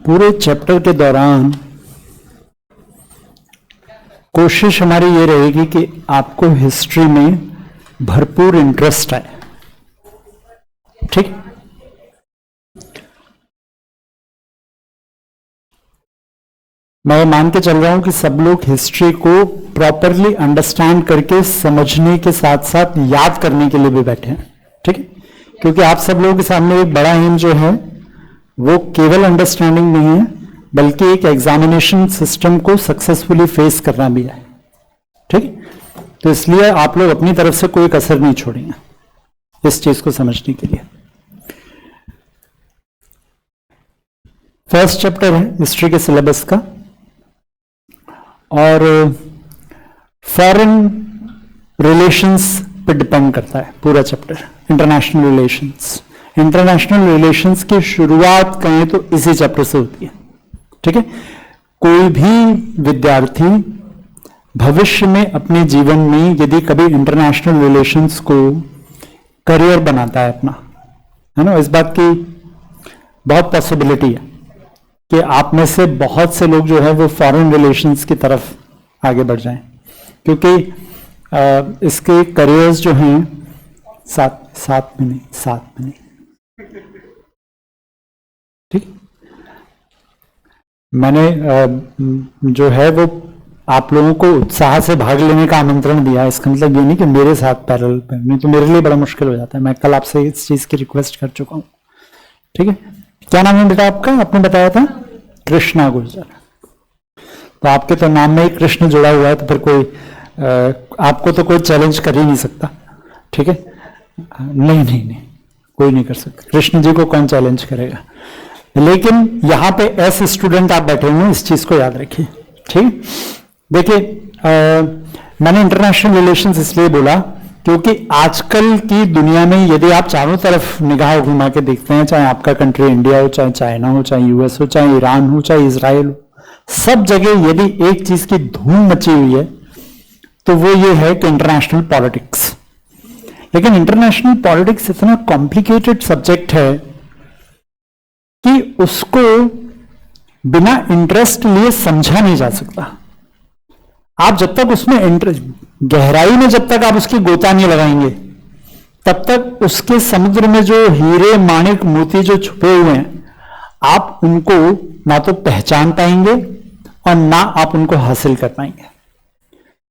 पूरे चैप्टर के दौरान कोशिश हमारी ये रहेगी कि आपको हिस्ट्री में भरपूर इंटरेस्ट आए। ठीक, मैं मान के चल रहा हूं कि सब लोग हिस्ट्री को प्रॉपरली अंडरस्टैंड करके समझने के साथ साथ याद करने के लिए भी बैठे हैं। ठीक है, क्योंकि आप सब लोगों के सामने एक बड़ा एम जो है वो केवल अंडरस्टैंडिंग नहीं है, बल्कि एक एग्जामिनेशन सिस्टम को सक्सेसफुली फेस करना भी है। ठीक, तो इसलिए आप लोग अपनी तरफ से कोई कसर नहीं छोड़ेंगे इस चीज को समझने के लिए। फर्स्ट चैप्टर है हिस्ट्री के सिलेबस का, और फॉरेन रिलेशंस पे डिपेंड करता है पूरा chapter. International relations, international relations की शुरुआत कहें तो इसी चैप्टर से होती है। ठीक है, कोई भी विद्यार्थी भविष्य में अपने जीवन में यदि कभी इंटरनेशनल रिलेशंस को करियर बनाता है अपना, है ना, इस बात की बहुत पॉसिबिलिटी है कि आप में से बहुत से लोग जो है वो फॉरेन रिलेशंस की तरफ आगे बढ़ जाएं, क्योंकि इसके करियर्स जो हैं सात मिनट। ठीक, मैंने जो है वो आप लोगों को उत्साह से भाग लेने का आमंत्रण दिया। इसका मतलब ये नहीं कि मेरे साथ पैरेलल पे, नहीं तो मेरे लिए बड़ा मुश्किल हो जाता है। मैं कल आपसे इस चीज की रिक्वेस्ट कर चुका हूं। ठीक है, क्या नाम है बेटा आपका? आपने बताया था कृष्णा गुर्जर। तो आपके तो नाम में ही कृष्ण जुड़ा हुआ है, तो फिर कोई आपको तो कोई चैलेंज कर ही नहीं सकता। ठीक है, नहीं, कोई नहीं कर सकता। कृष्ण जी को कौन चैलेंज करेगा? लेकिन यहां पे ऐसे स्टूडेंट आप बैठे हुए, इस चीज को याद रखिए। ठीक, देखिए मैंने इंटरनेशनल रिलेशंस इसलिए बोला क्योंकि आजकल की दुनिया में यदि आप चारों तरफ निगाह घुमा के देखते हैं, चाहे आपका कंट्री इंडिया हो, चाहे चाइना हो, चाहे यूएस हो, चाहे ईरान हो, चाहे इजराइल हो, सब जगह यदि एक चीज की धूम मची हुई है तो वो ये है कि इंटरनेशनल पॉलिटिक्स। लेकिन इंटरनेशनल पॉलिटिक्स इतना कॉम्प्लिकेटेड सब्जेक्ट है कि उसको बिना इंटरेस्ट लिए समझा नहीं जा सकता। आप जब तक उसमें गहराई में जब तक आप उसकी गोता नहीं लगाएंगे, तब तक उसके समुद्र में जो हीरे माणिक मोती जो छुपे हुए हैं, आप उनको ना तो पहचान पाएंगे और ना आप उनको हासिल कर पाएंगे।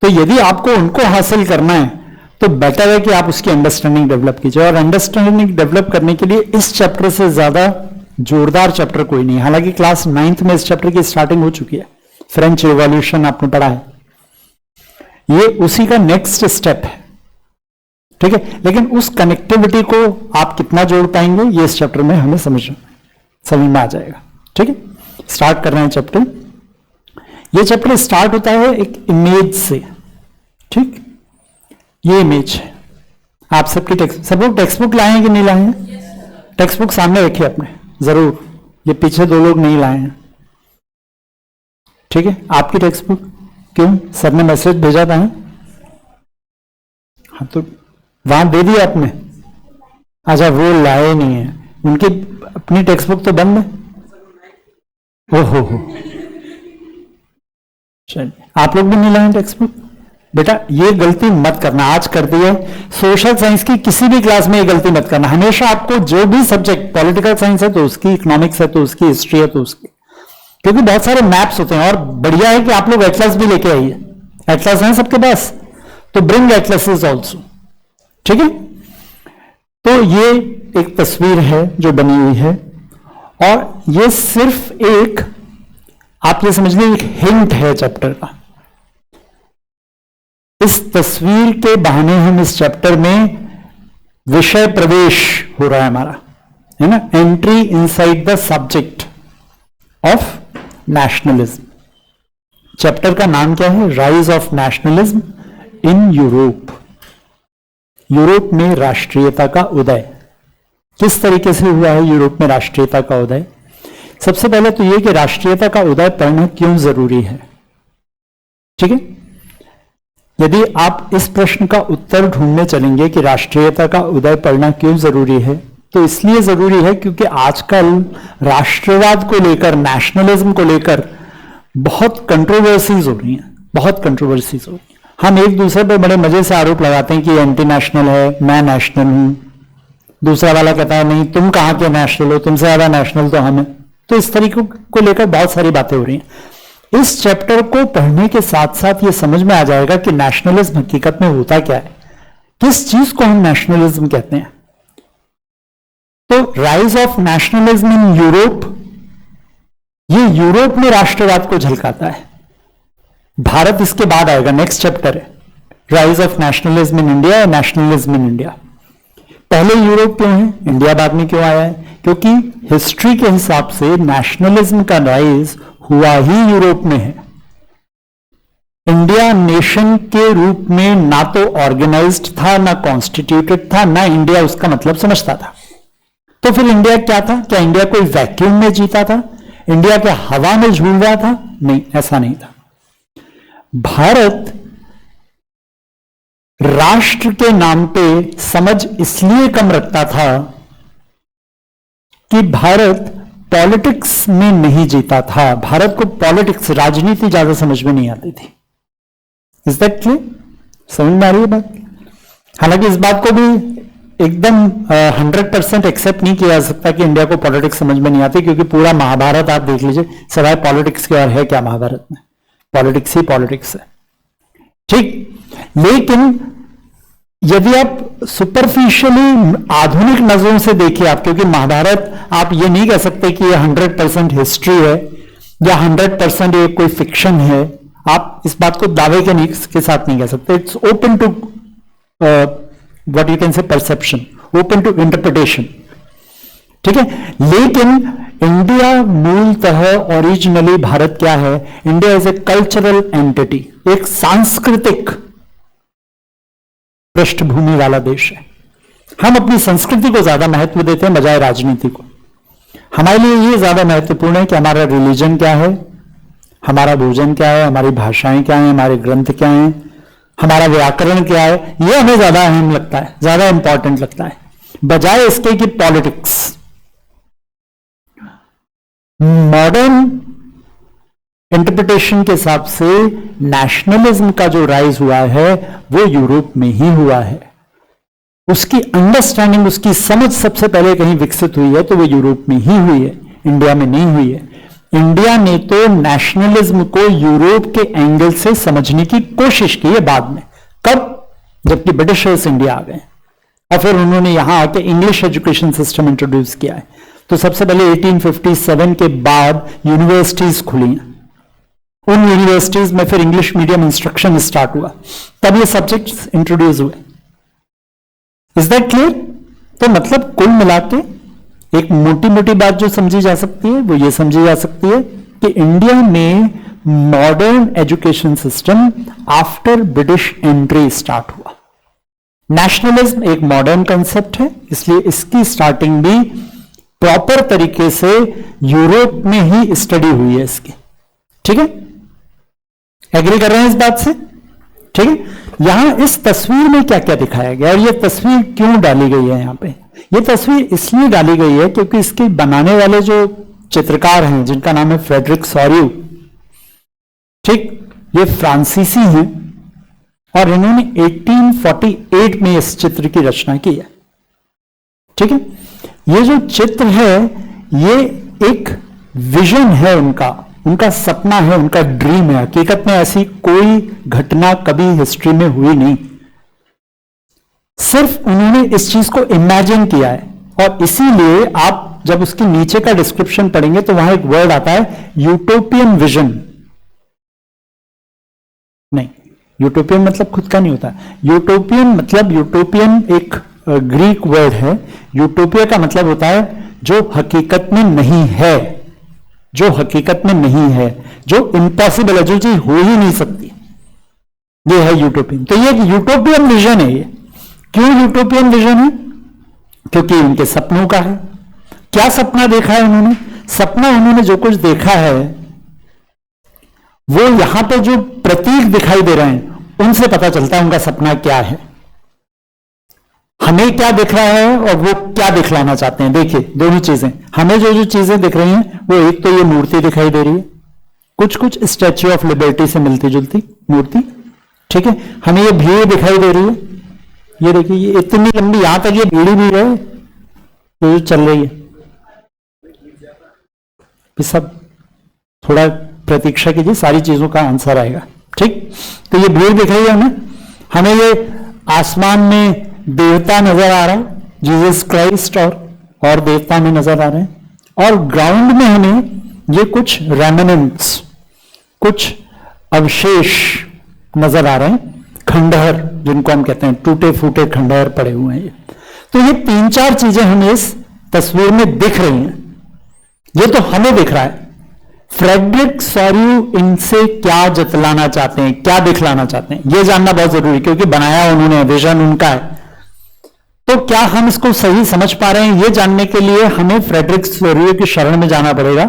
तो यदि आपको उनको हासिल करना है तो बेटर है कि आप उसकी अंडरस्टैंडिंग डेवलप कीजिए। और अंडरस्टैंडिंग डेवलप करने के लिए इस चैप्टर से ज्यादा जोरदार चैप्टर कोई नहीं। हालांकि क्लास 9th में इस चैप्टर की स्टार्टिंग हो चुकी है। फ्रेंच रिवॉल्यूशन आपने पढ़ा है, ये उसी का नेक्स्ट स्टेप है। ठीक है, लेकिन उस कनेक्टिविटी को आप कितना जोड़ पाएंगे ये इस चैप्टर में हमें समझ में आ जाएगा। ठीक है, स्टार्ट कर रहे हैं चैप्टर। ये चैप्टर स्टार्ट होता है एक इमेज से। ठीक, ये इमेज है। आप सबकी सब लोग टेक्स्ट बुक लाए हैं कि नहीं लाए हैं? टेक्स्ट बुक सामने रखिए अपने जरूर। ये पीछे दो लोग नहीं लाए हैं। ठीक है, आपकी टेक्स्ट बुक क्यों? सर ने मैसेज भेजा था। हाँ, तो वहां दे दिया आपने? अच्छा, वो लाए नहीं है, उनकी अपनी टेक्स्ट बुक तो बंद है। ओहो हो, चलिए, आप लोग भी नहीं लाए टेक्स्ट बुक। बेटा ये गलती मत करना, आज कर दी है। सोशल साइंस की किसी भी क्लास में ये गलती मत करना। हमेशा आपको जो भी सब्जेक्ट, पॉलिटिकल साइंस है तो उसकी, इकोनॉमिक्स है तो उसकी, हिस्ट्री है तो उसकी, क्योंकि बहुत सारे मैप्स होते हैं। और बढ़िया है कि आप लोग एटलस भी लेके आइए। एटलस है सबके पास, तो ब्रिंग एटलसेस ऑल्सो। ठीक है, तो ये एक तस्वीर है जो बनी हुई है, और ये सिर्फ एक, आप ये समझ लीजिए, एक हिंट है चैप्टर का। इस तस्वीर के बहाने हम इस चैप्टर में विषय प्रवेश हो रहा है हमारा, है ना, entry inside the subject of nationalism. Chapter का नाम क्या है? Rise of nationalism in Europe. Europe में राष्ट्रीयता का उदय किस तरीके से हुआ है? यूरोप में राष्ट्रीयता का उदय, सबसे पहले तो यह कि राष्ट्रीयता का उदय पढ़ना क्यों जरूरी है। ठीक है, यदि आप इस प्रश्न का उत्तर ढूंढने चलेंगे कि राष्ट्रीयता का उदय पढ़ना क्यों जरूरी है, तो इसलिए जरूरी है क्योंकि आजकल राष्ट्रवाद को लेकर, नेशनलिज्म को लेकर बहुत कंट्रोवर्सीज हो रही हैं, बहुत कंट्रोवर्सीज हो रही हैं। हम एक दूसरे पर बड़े मजे से आरोप लगाते हैं कि एंटी नेशनल है, मैं नेशनल हूं, दूसरा वाला कहता है नहीं तुम कहां के नेशनल हो, तुमसे ज्यादा नेशनल तो हम हैं। तो इस तरीके को लेकर बहुत सारी बातें हो रही हैं। इस चैप्टर को पढ़ने के साथ साथ ये समझ में आ जाएगा कि नेशनलिज्म हकीकत में होता क्या है, किस चीज को हम नेशनलिज्म कहते हैं। तो rise of nationalism in Europe, ये यूरोप में राष्ट्रवाद को झलकाता है। भारत इसके बाद आएगा, नेक्स्ट चैप्टर है rise of nationalism in India या नेशनलिज्म इन इंडिया। पहले यूरोप क्यों है, इंडिया बाद में क्यों आया है? क्योंकि हिस्ट्री के हिसाब से नेशनलिज्म का राइज हुआ ही यूरोप में है। इंडिया नेशन के रूप में ना तो ऑर्गेनाइज्ड था, ना कॉन्स्टिट्यूटेड था, ना इंडिया उसका मतलब समझता था। तो फिर इंडिया क्या था? क्या इंडिया कोई वैक्यूम में जीता था? इंडिया क्या हवा में झूल रहा था? नहीं, ऐसा नहीं था। भारत राष्ट्र के नाम पे समझ इसलिए कम रखता था कि भारत पॉलिटिक्स में नहीं जीता था। भारत को पॉलिटिक्स, राजनीति ज्यादा समझ में नहीं आती थी। Is that clear? समझ में आ रही है बात? हालांकि इस बात को भी एकदम 100% एक्सेप्ट नहीं किया जा सकता कि इंडिया को पॉलिटिक्स समझ में नहीं आती, क्योंकि पूरा महाभारत आप देख लीजिए, सिवाय पॉलिटिक्स के और है क्या महाभारत में? पॉलिटिक्स ही पॉलिटिक्स है, ठीक। लेकिन यदि आप सुपरफिशियली आधुनिक नजरों से देखिए आप, क्योंकि महाभारत आप ये नहीं कह सकते कि ये 100% हिस्ट्री है या 100% ये कोई फिक्शन है, आप इस बात को दावे के साथ नहीं कह सकते। It's open to what you can say perception, open to interpretation, ठीक है। लेकिन इंडिया मूलतः ओरिजिनली भारत क्या है? India is a cultural entity, एक सांस्कृतिक पृष्ठभूमि वाला देश है। हम अपनी संस्कृति को ज्यादा महत्व देते हैं बजाय राजनीति को। हमारे लिए ये ज्यादा महत्वपूर्ण है कि हमारा रिलीजन क्या है, हमारा भोजन क्या है, हमारी भाषाएं क्या हैं, हमारे ग्रंथ क्या हैं, हमारा व्याकरण क्या है, ये हमें ज्यादा अहम लगता है, ज्यादा इंपॉर्टेंट लगता है, बजाय इसके कि पॉलिटिक्स। मॉडर्न इंटरप्रिटेशन के हिसाब से नेशनलिज्म का जो राइज हुआ है वो यूरोप में ही हुआ है। उसकी अंडरस्टैंडिंग, उसकी समझ सबसे पहले कहीं विकसित हुई है तो वो यूरोप में ही हुई है, इंडिया में नहीं हुई है। इंडिया ने तो नेशनलिज्म को यूरोप के एंगल से समझने की कोशिश की है बाद में। कब? जबकि ब्रिटिशर्स इंडिया आ गए और फिर उन्होंने यहां आके इंग्लिश एजुकेशन सिस्टम इंट्रोड्यूस किया है। तो सबसे पहले 1857 के बाद यूनिवर्सिटीज खुली हैं। उन यूनिवर्सिटीज में फिर इंग्लिश मीडियम इंस्ट्रक्शन स्टार्ट हुआ, तब ये सब्जेक्ट्स इंट्रोड्यूस हुए। Is that clear? तो मतलब कुल मिलाके एक मोटी मोटी बात जो समझी जा सकती है वो ये समझी जा सकती है कि इंडिया में modern education system after British entry start हुआ। नेशनलिज्म एक मॉडर्न कंसेप्ट है, इसलिए इसकी स्टार्टिंग भी प्रॉपर तरीके से यूरोप में ही स्टडी हुई है इसकी, ठीक है। एग्री कर रहे हैं इस बात से? ठीक है। यहां इस तस्वीर में क्या क्या दिखाया गया और यह तस्वीर क्यों डाली गई है? यहां पे यह तस्वीर इसलिए डाली गई है क्योंकि इसके बनाने वाले जो चित्रकार हैं, जिनका नाम है फ्रेडरिक सॉर्यू, ठीक, ये फ्रांसीसी हैं और इन्होंने 1848 में इस चित्र की रचना की है, ठीक है। ये जो चित्र है ये एक विजन है उनका सपना है, उनका ड्रीम है। हकीकत में ऐसी कोई घटना कभी हिस्ट्री में हुई नहीं, सिर्फ उन्होंने इस चीज को इमेजिन किया है। और इसीलिए आप जब उसके नीचे का डिस्क्रिप्शन पढ़ेंगे तो वहां एक वर्ड आता है यूटोपियन विजन। नहीं, यूटोपियन मतलब खुद का नहीं होता। यूटोपियन मतलब, यूटोपियन एक ग्रीक वर्ड है। यूटोपिया का मतलब होता है जो हकीकत में नहीं है, जो हकीकत में नहीं है, जो इम्पॉसिबल है, जो चीज हो ही नहीं सकती, ये है यूटोपियन। तो ये यूटोपियन विजन है। ये क्यों यूटोपियन विजन है? क्योंकि उनके सपनों का है। क्या सपना देखा है उन्होंने? सपना उन्होंने जो कुछ देखा है वो यहां पर जो प्रतीक दिखाई दे रहे हैं उनसे पता चलता है उनका सपना क्या है। हमें क्या दिख रहा है और वो क्या दिखलाना चाहते हैं। देखिए दोनों चीजें, हमें जो जो चीजें दिख रही हैं वो एक तो ये मूर्ति दिखाई दे रही है, कुछ कुछ स्टैच्यू ऑफ लिबर्टी से मिलती जुलती मूर्ति, ठीक है। हमें ये भीड़ दिखाई दे रही है, ये देखिए ये इतनी लंबी, यहां तक ये भीड़ भी है ये जो चल रही है। सब थोड़ा प्रतीक्षा कीजिए, सारी चीजों का आंसर आएगा, ठीक। तो ये भीड़ दिख रही है हमें, हमें ये आसमान में देवता नजर आ रहा है, जीसस क्राइस्ट और देवता में नजर आ रहे हैं, और ग्राउंड में हमें ये कुछ रेमिनेंट्स, कुछ अवशेष नजर आ रहे हैं, खंडहर जिनको हम कहते हैं, टूटे फूटे खंडहर पड़े हुए हैं। तो ये तीन चार चीजें हमें इस तस्वीर में दिख रही हैं, ये तो हमें दिख रहा है। फ्रेडरिक सॉर्यू इनसे क्या जतलाना चाहते हैं, क्या दिखलाना चाहते हैं, यह जानना बहुत जरूरी, क्योंकि बनाया उन्होंने, विजन उनका है। तो क्या हम इसको सही समझ पा रहे हैं, यह जानने के लिए हमें फ्रेडरिक सॉर्यू की शरण में जाना पड़ेगा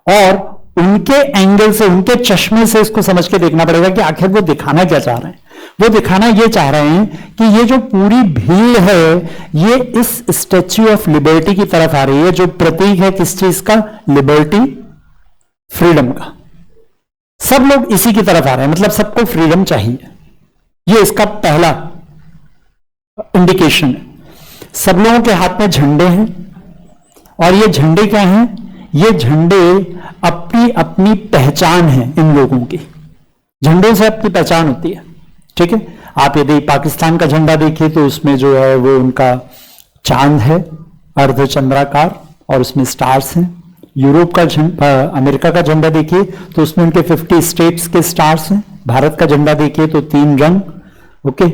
और उनके एंगल से, उनके चश्मे से इसको समझ के देखना पड़ेगा कि आखिर वो दिखाना क्या चाह रहे हैं। वो दिखाना ये चाह रहे हैं कि ये जो पूरी भीड़ है ये इस स्टैच्यू ऑफ लिबर्टी की तरफ आ रही है, जो प्रतीक है किस चीज का, लिबर्टी, फ्रीडम का। सब लोग इसी की तरफ आ रहे हैं, मतलब सबको फ्रीडम चाहिए, ये इसका पहला इंडिकेशन है। सब लोगों के हाथ में झंडे हैं, और ये झंडे क्या हैं, ये झंडे अपनी अपनी पहचान है इन लोगों की, झंडों से अपनी पहचान होती है, ठीक है। आप यदि पाकिस्तान का झंडा देखिए तो उसमें जो है वो उनका चांद है अर्धचंद्राकार और उसमें स्टार्स हैं। यूरोप का झंडा, अमेरिका का झंडा देखिए तो उसमें उनके 50 स्टेट्स के स्टार्स हैं। भारत का झंडा देखिए तो 3 रंग, ओके,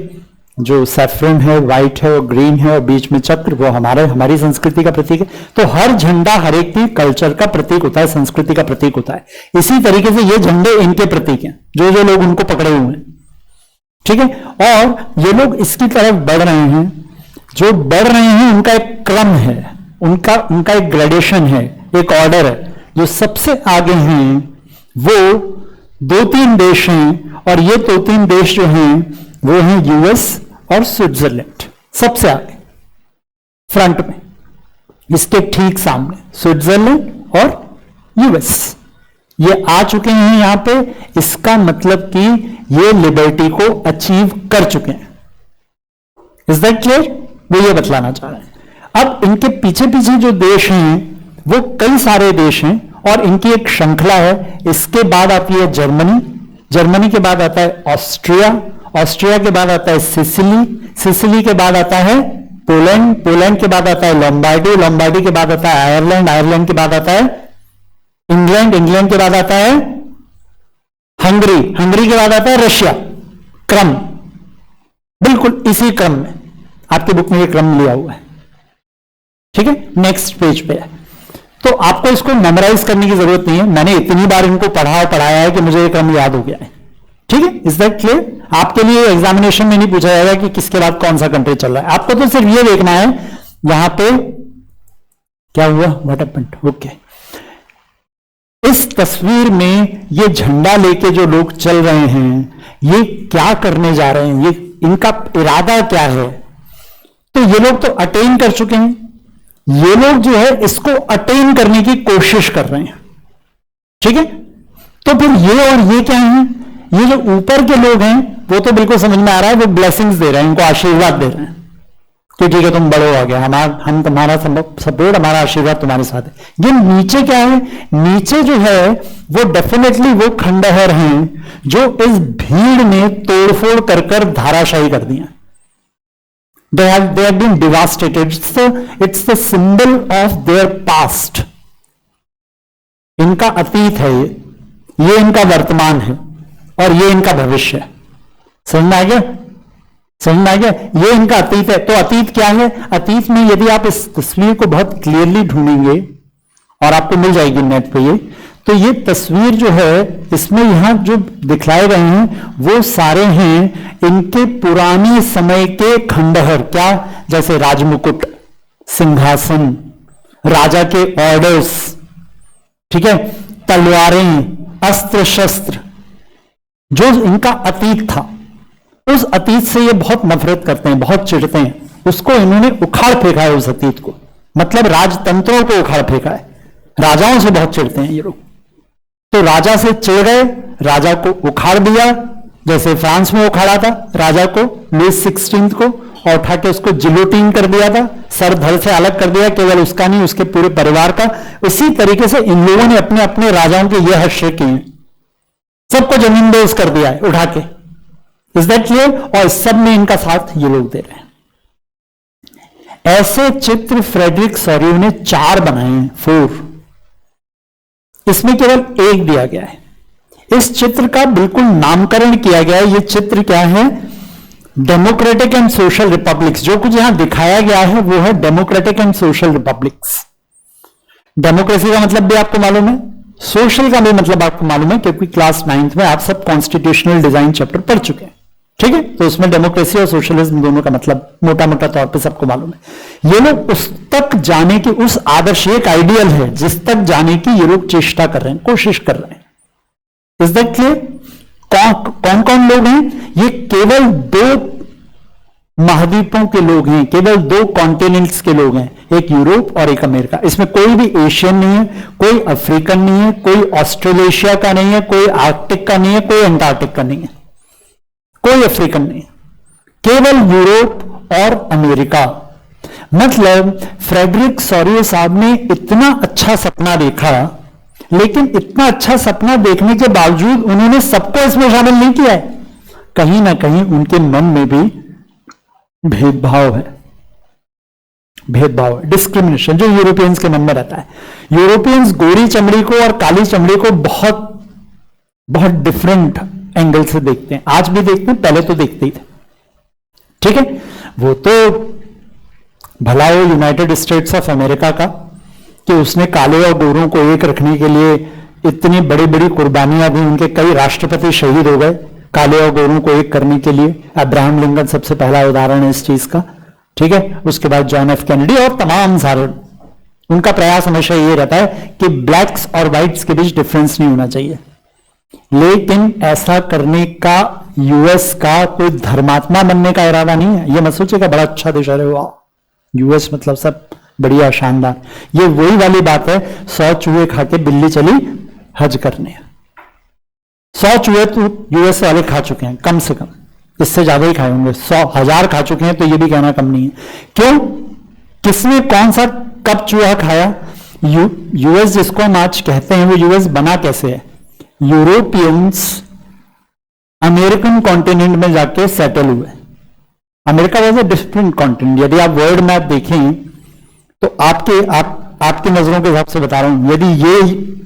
जो सैफरन है, व्हाइट है और ग्रीन है, और बीच में चक्र, वो हमारी संस्कृति का प्रतीक है। तो हर झंडा हर एक की कल्चर का प्रतीक होता है, संस्कृति का प्रतीक होता है। इसी तरीके से ये झंडे इनके प्रतीक हैं, जो जो लोग उनको पकड़े हुए हैं, ठीक है। और ये लोग इसकी तरफ बढ़ रहे हैं, जो बढ़ रहे हैं उनका एक क्रम है, उनका एक ग्रेडेशन है, एक ऑर्डर है। जो सबसे आगे हैं वो 2-3 देश हैं, और ये 2-3 देश जो हैं वो हैं यूएस और स्विट्जरलैंड, सबसे आगे फ्रंट में, इसके ठीक सामने स्विट्जरलैंड और यूएस, ये आ चुके हैं यहां पे। इसका मतलब कि ये लिबर्टी को अचीव कर चुके हैं। Is that clear? वो ये बतलाना चाह रहे हैं। अब इनके पीछे पीछे जो देश हैं वो कई सारे देश हैं, और इनकी एक श्रृंखला है। इसके बाद आती है जर्मनी, जर्मनी के बाद आता है ऑस्ट्रिया, ऑस्ट्रिया के बाद आता है सिसिली, सिसिली के बाद आता है पोलैंड, पोलैंड के बाद आता है लोम्बार्डी, लोम्बार्डी के बाद आता है आयरलैंड, आयरलैंड के बाद आता है इंग्लैंड, इंग्लैंड के बाद आता है हंगरी, हंगरी के बाद आता है रशिया। क्रम बिल्कुल इसी क्रम में, आपके बुक में ये क्रम लिया हुआ है, ठीक है। नेक्स्ट पेज पे है, तो आपको इसको मेमोराइज करने की जरूरत नहीं है, मैंने इतनी बार इनको पढ़ा और पढ़ाया है कि मुझे ये क्रम याद हो गया है, ठीक है। Is that clear? आपके लिए एग्जामिनेशन में नहीं पूछा जाएगा कि किसके बाद कौन सा कंट्री चल रहा है, आपको तो सिर्फ ये देखना है यहां पे क्या हुआ, व्हाट हैपेंड, ओके। इस तस्वीर में ये झंडा लेके जो लोग चल रहे हैं ये क्या करने जा रहे हैं, ये इनका इरादा क्या है। तो ये लोग तो अटेन कर चुके हैं, ये लोग जो है इसको अटेन करने की कोशिश कर रहे हैं, ठीक है। तो फिर ये और ये क्या है, ये जो ऊपर के लोग हैं वो तो बिल्कुल समझ में आ रहा है, वो ब्लेसिंग्स दे रहे हैं, इनको आशीर्वाद दे रहे हैं कि ठीक है तुम बड़े हो गए, हम तुम्हारा सपोर्ट, हमारा आशीर्वाद तुम्हारे साथ है। ये नीचे क्या है, नीचे जो है वो डेफिनेटली वो खंडहर हैं जो इस भीड़ ने तोड़फोड़ कर कर धाराशाही कर दिया। They have been devastated. It's the symbol of their past. इनका अतीत है ये इनका वर्तमान है और ये इनका भविष्य है। समझ में आ गया? समझ में आ गया? ये इनका अतीत है। तो अतीत क्या है? अतीत में यदि आप इस तस्वीर को बहुत क्लियरली ढूंढेंगे और आपको मिल जाएगी नेट पे ये, तो ये तस्वीर जो है इसमें यहां जो दिखलाए गए हैं वो सारे हैं इनके पुराने समय के खंडहर। क्या? जैसे राजमुकुट, सिंहासन, राजा के ऑर्डर्स, ठीक है, तलवारें, अस्त्र शस्त्र, जो इनका अतीत था। उस अतीत से ये बहुत नफरत करते हैं, बहुत चिढ़ते हैं उसको इन्होंने उखाड़ फेंका है उस अतीत को, मतलब राजतंत्रों को उखाड़ फेंका है। राजाओं से बहुत चिढ़ते हैं ये लोग, तो राजा से चिढ़ गए, राजा को उखाड़ दिया, जैसे फ्रांस में उखाड़ा था राजा को लुइस 16 को, और उठा के उसको जिलोटीन कर दिया था, सर धड़ से अलग कर दिया, केवल उसका नहीं उसके पूरे परिवार का। उसी तरीके से इन लोगों ने अपने अपने राजाओं के ये हश्र किए हैं, सबको जमींदोज कर दिया है उठा के। Is that clear? और सब में इनका साथ ये लोग दे रहे हैं। ऐसे चित्र फ्रेडरिक सोरियो ने 4 बनाए हैं, 4। इसमें केवल 1 दिया गया है। इस चित्र का बिल्कुल नामकरण किया गया है। यह चित्र क्या है? Democratic and social republics. जो कुछ यहां दिखाया गया है वो है democratic and social republics. Democracy का मतलब भी आपको मालूम है, सोशल का भी मतलब आपको मालूम है, क्योंकि क्लास 9th में आप सब कॉन्स्टिट्यूशनल डिजाइन चैप्टर पढ़ चुके हैं, ठीक है? तो उसमें डेमोक्रेसी और सोशलिज्म दोनों का मतलब मोटा मोटा तौर पे सबको मालूम है। ये लोग उस तक जाने की, उस आदर्श, एक आइडियल है जिस तक जाने की ये लोग चेष्टा कर रहे हैं, कोशिश कर रहे हैं। Is that clear? कौन कौन लोग हैं? ये केवल 2 महाद्वीपों के लोग हैं, केवल 2 कॉन्टिनेंट्स के लोग हैं, एक यूरोप और एक अमेरिका। इसमें कोई भी एशियन नहीं है, कोई अफ्रीकन नहीं है, कोई ऑस्ट्रेलेशिया का नहीं है, कोई आर्कटिक का नहीं है, कोई अंटार्कटिक का नहीं है, कोई अफ्रीकन नहीं है, केवल यूरोप और अमेरिका। मतलब फ्रेडरिक सोरियो साहब ने इतना अच्छा सपना देखा, लेकिन इतना अच्छा सपना देखने के बावजूद उन्होंने सबको इसमें शामिल नहीं किया है। कहीं ना कहीं उनके मन में भी भेदभाव है, डिस्क्रिमिनेशन जो यूरोपियंस के मन में रहता है। यूरोपियंस गोरी चमड़ी को और काली चमड़ी को बहुत बहुत डिफरेंट एंगल से देखते हैं, आज भी देखते हैं, पहले तो देखते ही थे, ठीक है? वो तो भला हो यूनाइटेड स्टेट्स ऑफ अमेरिका का कि उसने काले और गोरों को एक रखने के लिए इतनी बड़ी बड़ी कुर्बानियां दी, उनके कई राष्ट्रपति शहीद हो गए काले और गोरों को एक करने के लिए। अब्राहम लिंकन सबसे पहला उदाहरण है इस चीज का, ठीक है? उसके बाद जॉन एफ कैनेडी और तमाम सारे। उनका प्रयास हमेशा ये रहता है कि ब्लैक्स और व्हाइट्स के बीच डिफरेंस नहीं होना चाहिए, लेकिन ऐसा करने का यूएस का कोई धर्मात्मा बनने का इरादा नहीं है। ये मत सोचिएगा बड़ा अच्छा देश है वाह यूएस मतलब सब बढ़िया शानदार। ये वही वाली बात है, 100 चूहे खा के बिल्ली चली हज करने। 100 चूहे तो यूएस वाले खा चुके हैं, कम से कम इससे ज्यादा ही खाए होंगे, 100,000 खा चुके हैं, तो ये भी कहना कम नहीं है। क्यों? किसने कौन सा कब चूहा खाया? यूएस जिसको हम आज कहते हैं वो यूएस बना कैसे है? यूरोपियंस अमेरिकन कॉन्टिनेंट में जाके सेटल हुए। America was a different continent. यदि आप वर्ल्ड मैप देखें तो आपकी नजरों के हिसाब से बता रहा हूं, यदि ये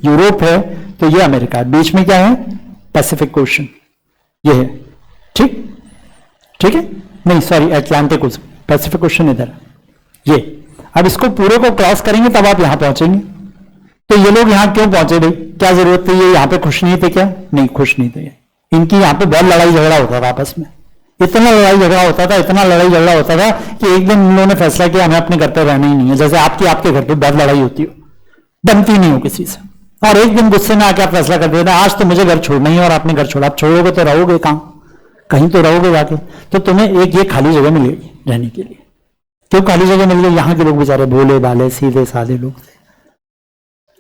यूरोप है तो ये अमेरिका है, बीच में क्या है? पैसिफिक ओशन, ये है, ठीक है? नहीं sorry, Atlantic ocean, Pacific ocean इधर ये। अब इसको पूरे को क्रॉस करेंगे तब आप यहां पहुंचेंगे। तो ये लोग यहां क्यों पहुंचे भाई? क्या जरूरत थी? ये यहां पे खुश नहीं थे क्या? नहीं, खुश नहीं थे। इनकी यहां पे बहुत लड़ाई झगड़ा होता था आपस में, इतना लड़ाई झगड़ा होता था कि एक दिन इन लोगों ने फैसला किया हमें अपने घर पे रहना ही नहीं है। जैसे आपके घर पे बहुत लड़ाई होती हो, बनती नहीं हो किसी से, और एक दिन गुस्से में आके आप फैसला कर देते हैं आज तो मुझे घर छोड़ना ही है, और आपने घर छोड़ा। आप छोड़ोगे तो रहोगे कहां? कहीं तो रहोगे जाके। तो तुम्हें एक ये खाली जगह मिलेगी रहने के लिए। क्यों खाली जगह मिल गई? यहां के लोग बेचारे भोले भाले सीधे साधे लोग थे,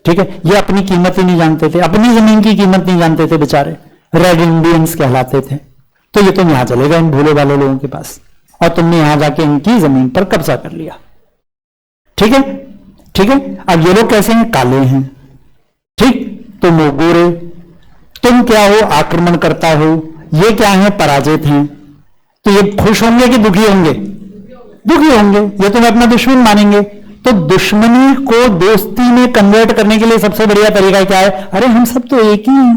ठीक है? ये अपनी कीमत ही नहीं जानते थे, अपनी जमीन की कीमत नहीं जानते थे बेचारे, रेड इंडियंस कहलाते थे। तो ये तुम यहां चले गए इन भोले वाले लोगों के पास, और तुमने यहां जाके इनकी जमीन पर कब्जा कर लिया, ठीक है? अब ये लोग कैसे हैं? काले हैं, ठीक? तुम हो गोरे, तुम क्या हो? आक्रमण करता हो। ये क्या है? पराजित हैं। तो ये खुश होंगे कि दुखी होंगे? दुखी होंगे। ये तुम्हें अपना दुश्मन मानेंगे। तो दुश्मनी को दोस्ती में कन्वर्ट करने के लिए सबसे बढ़िया तरीका क्या है? अरे हम सब तो एक ही हैं।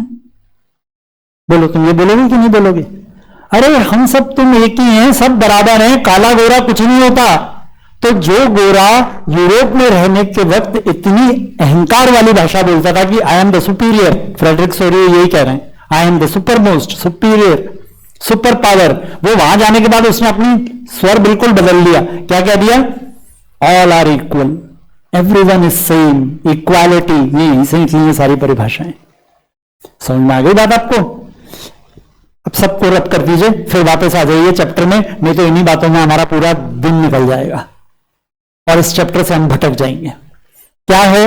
बोलो, तुम ये बोलोगे कि नहीं बोलोगे? अरे हम सब तुम एक ही हैं, सब बराबर हैं, काला गोरा कुछ नहीं होता। तो जो गोरा यूरोप में रहने के वक्त इतनी अहंकार वाली भाषा बोलता था कि I am the superior, Frederick Sorio यही कह रहे हैं, I am the super most, superior, super power. वो वहां जाने के बाद उसने अपनी स्वर बिल्कुल बदल लिया। क्या कह दिया? All are equal, everyone is same, equality. यहीं से निकली ये सारी परिभाषाएं। समझ में आ गई बात आपको? अब सबको रब कर दीजिए, फिर वापस आ जाइए चैप्टर में, नहीं तो इन्हीं बातों में हमारा पूरा दिन निकल जाएगा और इस चैप्टर से हम भटक जाएंगे। क्या है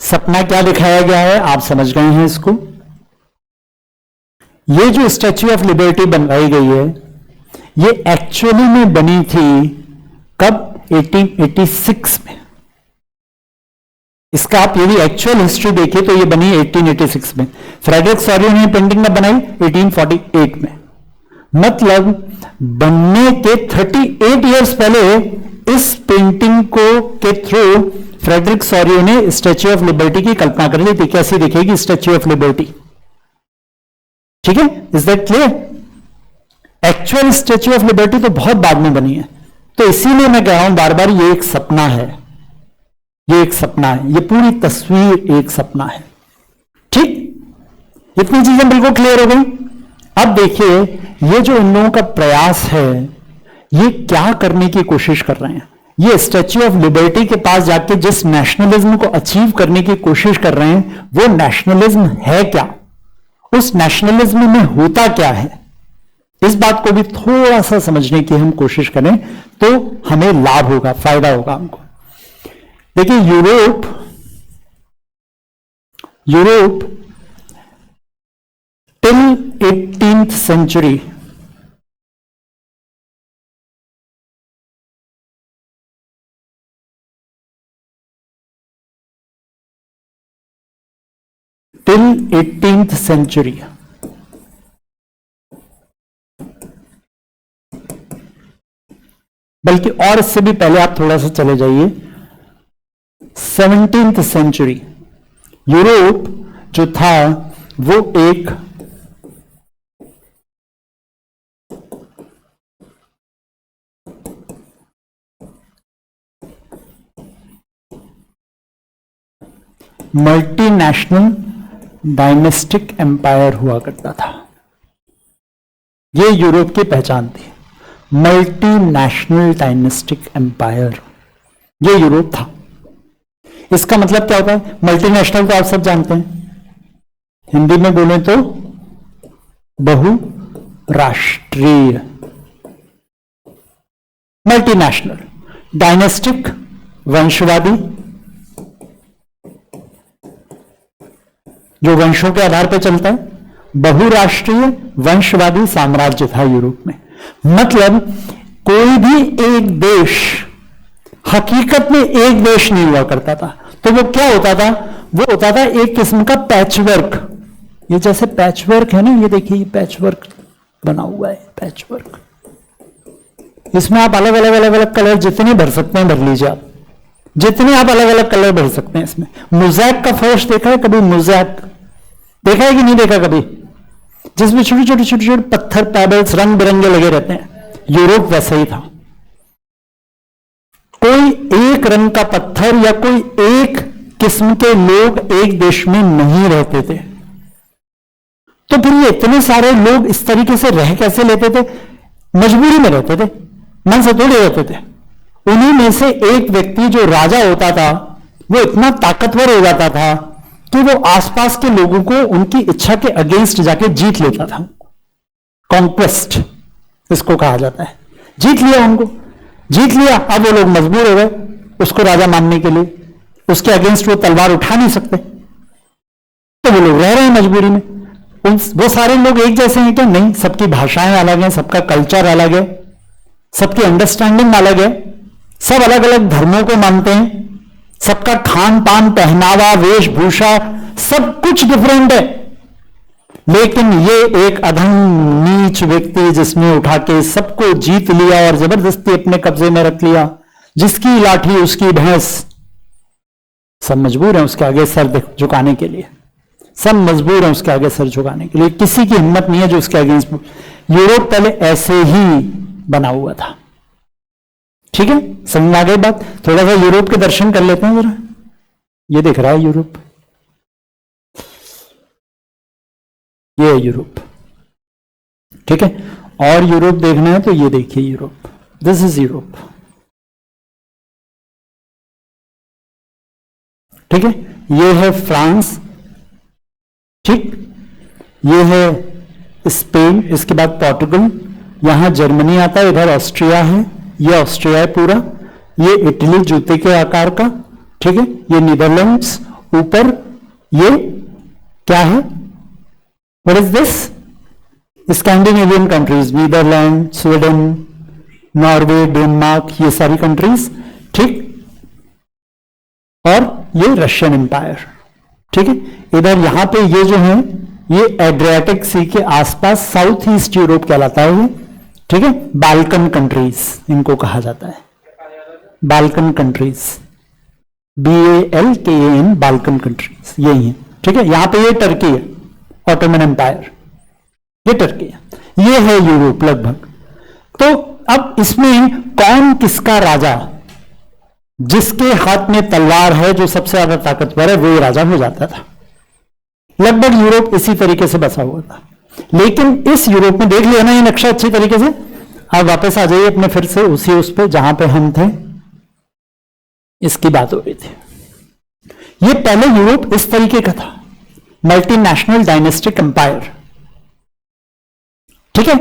सपना, क्या दिखाया गया है, आप समझ गए हैं इसको। ये जो स्टैच्यू ऑफ लिबर्टी बनवाई गई है, ये एक्चुअली में बनी थी कब? 1886 में। इसका आप यदि एक्चुअल हिस्ट्री देखिए तो ये बनी 1886 में। फ्रेडरिक सॉरियो ने पेंटिंग में बनाई 1848 में। मतलब बनने के 38 इयर्स पहले इस पेंटिंग को के थ्रू फ्रेडरिक सॉरियो ने स्टैच्यू ऑफ लिबर्टी की कल्पना कर ली थी। कैसी दिखेगी स्टैच्यू ऑफ लिबर्टी? ठीक है, is that clear? Actual statue of liberty तो बहुत बाद में बनी है। तो इसीलिए मैं कह रहा हूं बार बार, ये एक सपना है, ये एक सपना है, ये पूरी तस्वीर एक सपना है। ठीक, इतनी चीजें बिल्कुल क्लियर हो गई। अब देखिए, ये जो इन लोगों का प्रयास है, ये क्या करने की कोशिश कर रहे हैं? ये स्टैच्यू ऑफ लिबर्टी के पास जाके जिस नेशनलिज्म को अचीव करने की कोशिश कर रहे हैं, वो नेशनलिज्म है क्या? उस नेशनलिज्म में होता क्या है? इस बात को भी थोड़ा सा समझने की हम कोशिश करें तो हमें लाभ होगा, फायदा होगा हमको। देखिए, यूरोप टिल 18th सेंचुरी बल्कि और इससे भी पहले आप थोड़ा सा चले जाइए, 17th सेंचुरी, यूरोप जो था वो एक मल्टीनेशनल डायनेस्टिक एम्पायर हुआ करता था। यह यूरोप की पहचान थी, मल्टीनेशनल डायनेस्टिक एम्पायर, यह यूरोप था। इसका मतलब क्या होता है? मल्टीनेशनल तो आप सब जानते हैं, हिंदी में बोले तो बहुराष्ट्रीय। मल्टीनेशनल, डायनेस्टिक वंशवादी, जो वंशों के आधार पर चलता है। बहुराष्ट्रीय वंशवादी साम्राज्य था यूरोप में। मतलब कोई भी एक देश हकीकत में एक देश नहीं हुआ करता था। तो वो क्या होता था? वो होता था एक किस्म का पैचवर्क। ये जैसे पैचवर्क है ना, ये देखिए, ये पैचवर्क बना हुआ है, पैचवर्क। इसमें आप अलग अलग अलग अलग कलर जितने भर सकते हैं भर लीजिए, आप जितने आप अलग अलग कलर भर सकते हैं इसमें। मोज़ैक का फर्श देखा है कभी? मोज़ैक देखा है कि नहीं देखा कभी? जिसमें छोटे छोटे छोटे छोटे पत्थर, पैबल्स रंग बिरंगे लगे रहते हैं। यूरोप वैसा ही था। कोई एक रंग का पत्थर या कोई एक किस्म के लोग एक देश में नहीं रहते थे। तो फिर ये इतने सारे लोग इस तरीके से रह कैसे लेते थे? मजबूरी में रहते थे, मन से थोड़े रहते थे। उन्हीं में से एक व्यक्ति जो राजा होता था, वो इतना ताकतवर हो जाता था कि वो आसपास के लोगों को उनकी इच्छा के अगेंस्ट जाके जीत लेता था। कॉन्क्वेस्ट इसको कहा जाता है। जीत लिया उनको, जीत लिया, अब वो लोग मजबूर हो गए उसको राजा मानने के लिए। उसके अगेंस्ट वो तलवार उठा नहीं सकते, तो वो लोग रह रहे हैं मजबूरी में। वो सारे लोग एक जैसे हैं क्या? नहीं, सबकी भाषाएं अलग हैं, सबका कल्चर अलग है, सबकी अंडरस्टैंडिंग अलग है, सब अलग अलग धर्मों को मानते हैं, सबका खान पान, पहनावा, वेशभूषा सब कुछ डिफरेंट है। लेकिन ये एक अधम नीच व्यक्ति जिसने उठा के सबको जीत लिया और जबरदस्ती अपने कब्जे में रख लिया, जिसकी लाठी उसकी भैंस, सब मजबूर हैं उसके आगे सर झुकाने के लिए। सब मजबूर हैं उसके आगे सर झुकाने के लिए। किसी की हिम्मत नहीं है जो उसके अगेंस्ट। यूरोप पहले ऐसे ही बना हुआ था। ठीक है, समझ में आ गई बात? थोड़ा सा यूरोप के दर्शन कर लेते हैं जरा। ये दिख रहा है यूरोप, ये है यूरोप। ठीक है, और यूरोप देखना है तो ये देखिए यूरोप, दिस इज यूरोप। ठीक है, ये है फ्रांस, ठीक, ये है स्पेन, इसके बाद पोर्टुगल, यहां जर्मनी आता है, इधर ऑस्ट्रिया है, ये ऑस्ट्रिया है पूरा, ये इटली जूते के आकार का, ठीक है, ये नीदरलैंड्स, ऊपर ये क्या है, what is this, Scandinavian countries, Netherland, Sweden, Norway, Denmark, ये सारी कंट्रीज, ठीक, और ये रशियन एम्पायर, ठीक है। इधर यहां पे ये जो है ये एड्रियाटिक सी के आसपास साउथ ईस्ट यूरोप कहलाता है ये, ठीक है, बाल्कन कंट्रीज इनको कहा जाता है, Balkan countries, BALKAN, Balkan countries यही है, ठीक है। यहां पे ये टर्की है, ऑटोमन एम्पायर, ये टर्की है, ये है यूरोप लगभग। तो अब इसमें कौन किसका राजा, जिसके हाथ में तलवार है, जो सबसे ज्यादा ताकतवर है, वो राजा हो जाता था। लगभग यूरोप इसी तरीके से बसा हुआ था। लेकिन इस यूरोप में देख लिया ना ये नक्शा अच्छी तरीके से, अब वापस आ जाइए अपने फिर से उसी उस पे जहां पे हम थे, इसकी बात हो रही थी। ये पहले यूरोप इस तरीके का था, मल्टीनेशनल डायनेस्टिक एम्पायर, ठीक है।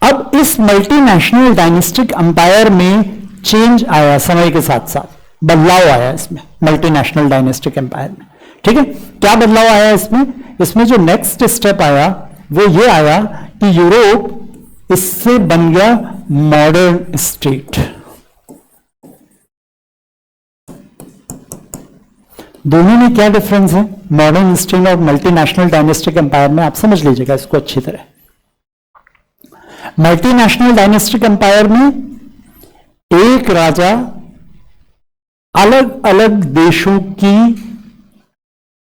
अब इस मल्टीनेशनल डायनेस्टिक एम्पायर में चेंज आया, समय के साथ साथ बदलाव आया इसमें, मल्टीनेशनल डायनेस्टिक एम्पायर में, ठीक है। क्या बदलाव आया इसमें, इसमें जो नेक्स्ट स्टेप आया वो ये आया कि यूरोप इससे बन गया मॉडर्न स्टेट। दोनों में क्या डिफरेंस है, मॉडर्न स्टेट और मल्टीनेशनल डायनेस्टिक एम्पायर में, आप समझ लीजिएगा इसको अच्छी तरह। मल्टीनेशनल डायनेस्टिक एम्पायर में एक राजा अलग अलग देशों की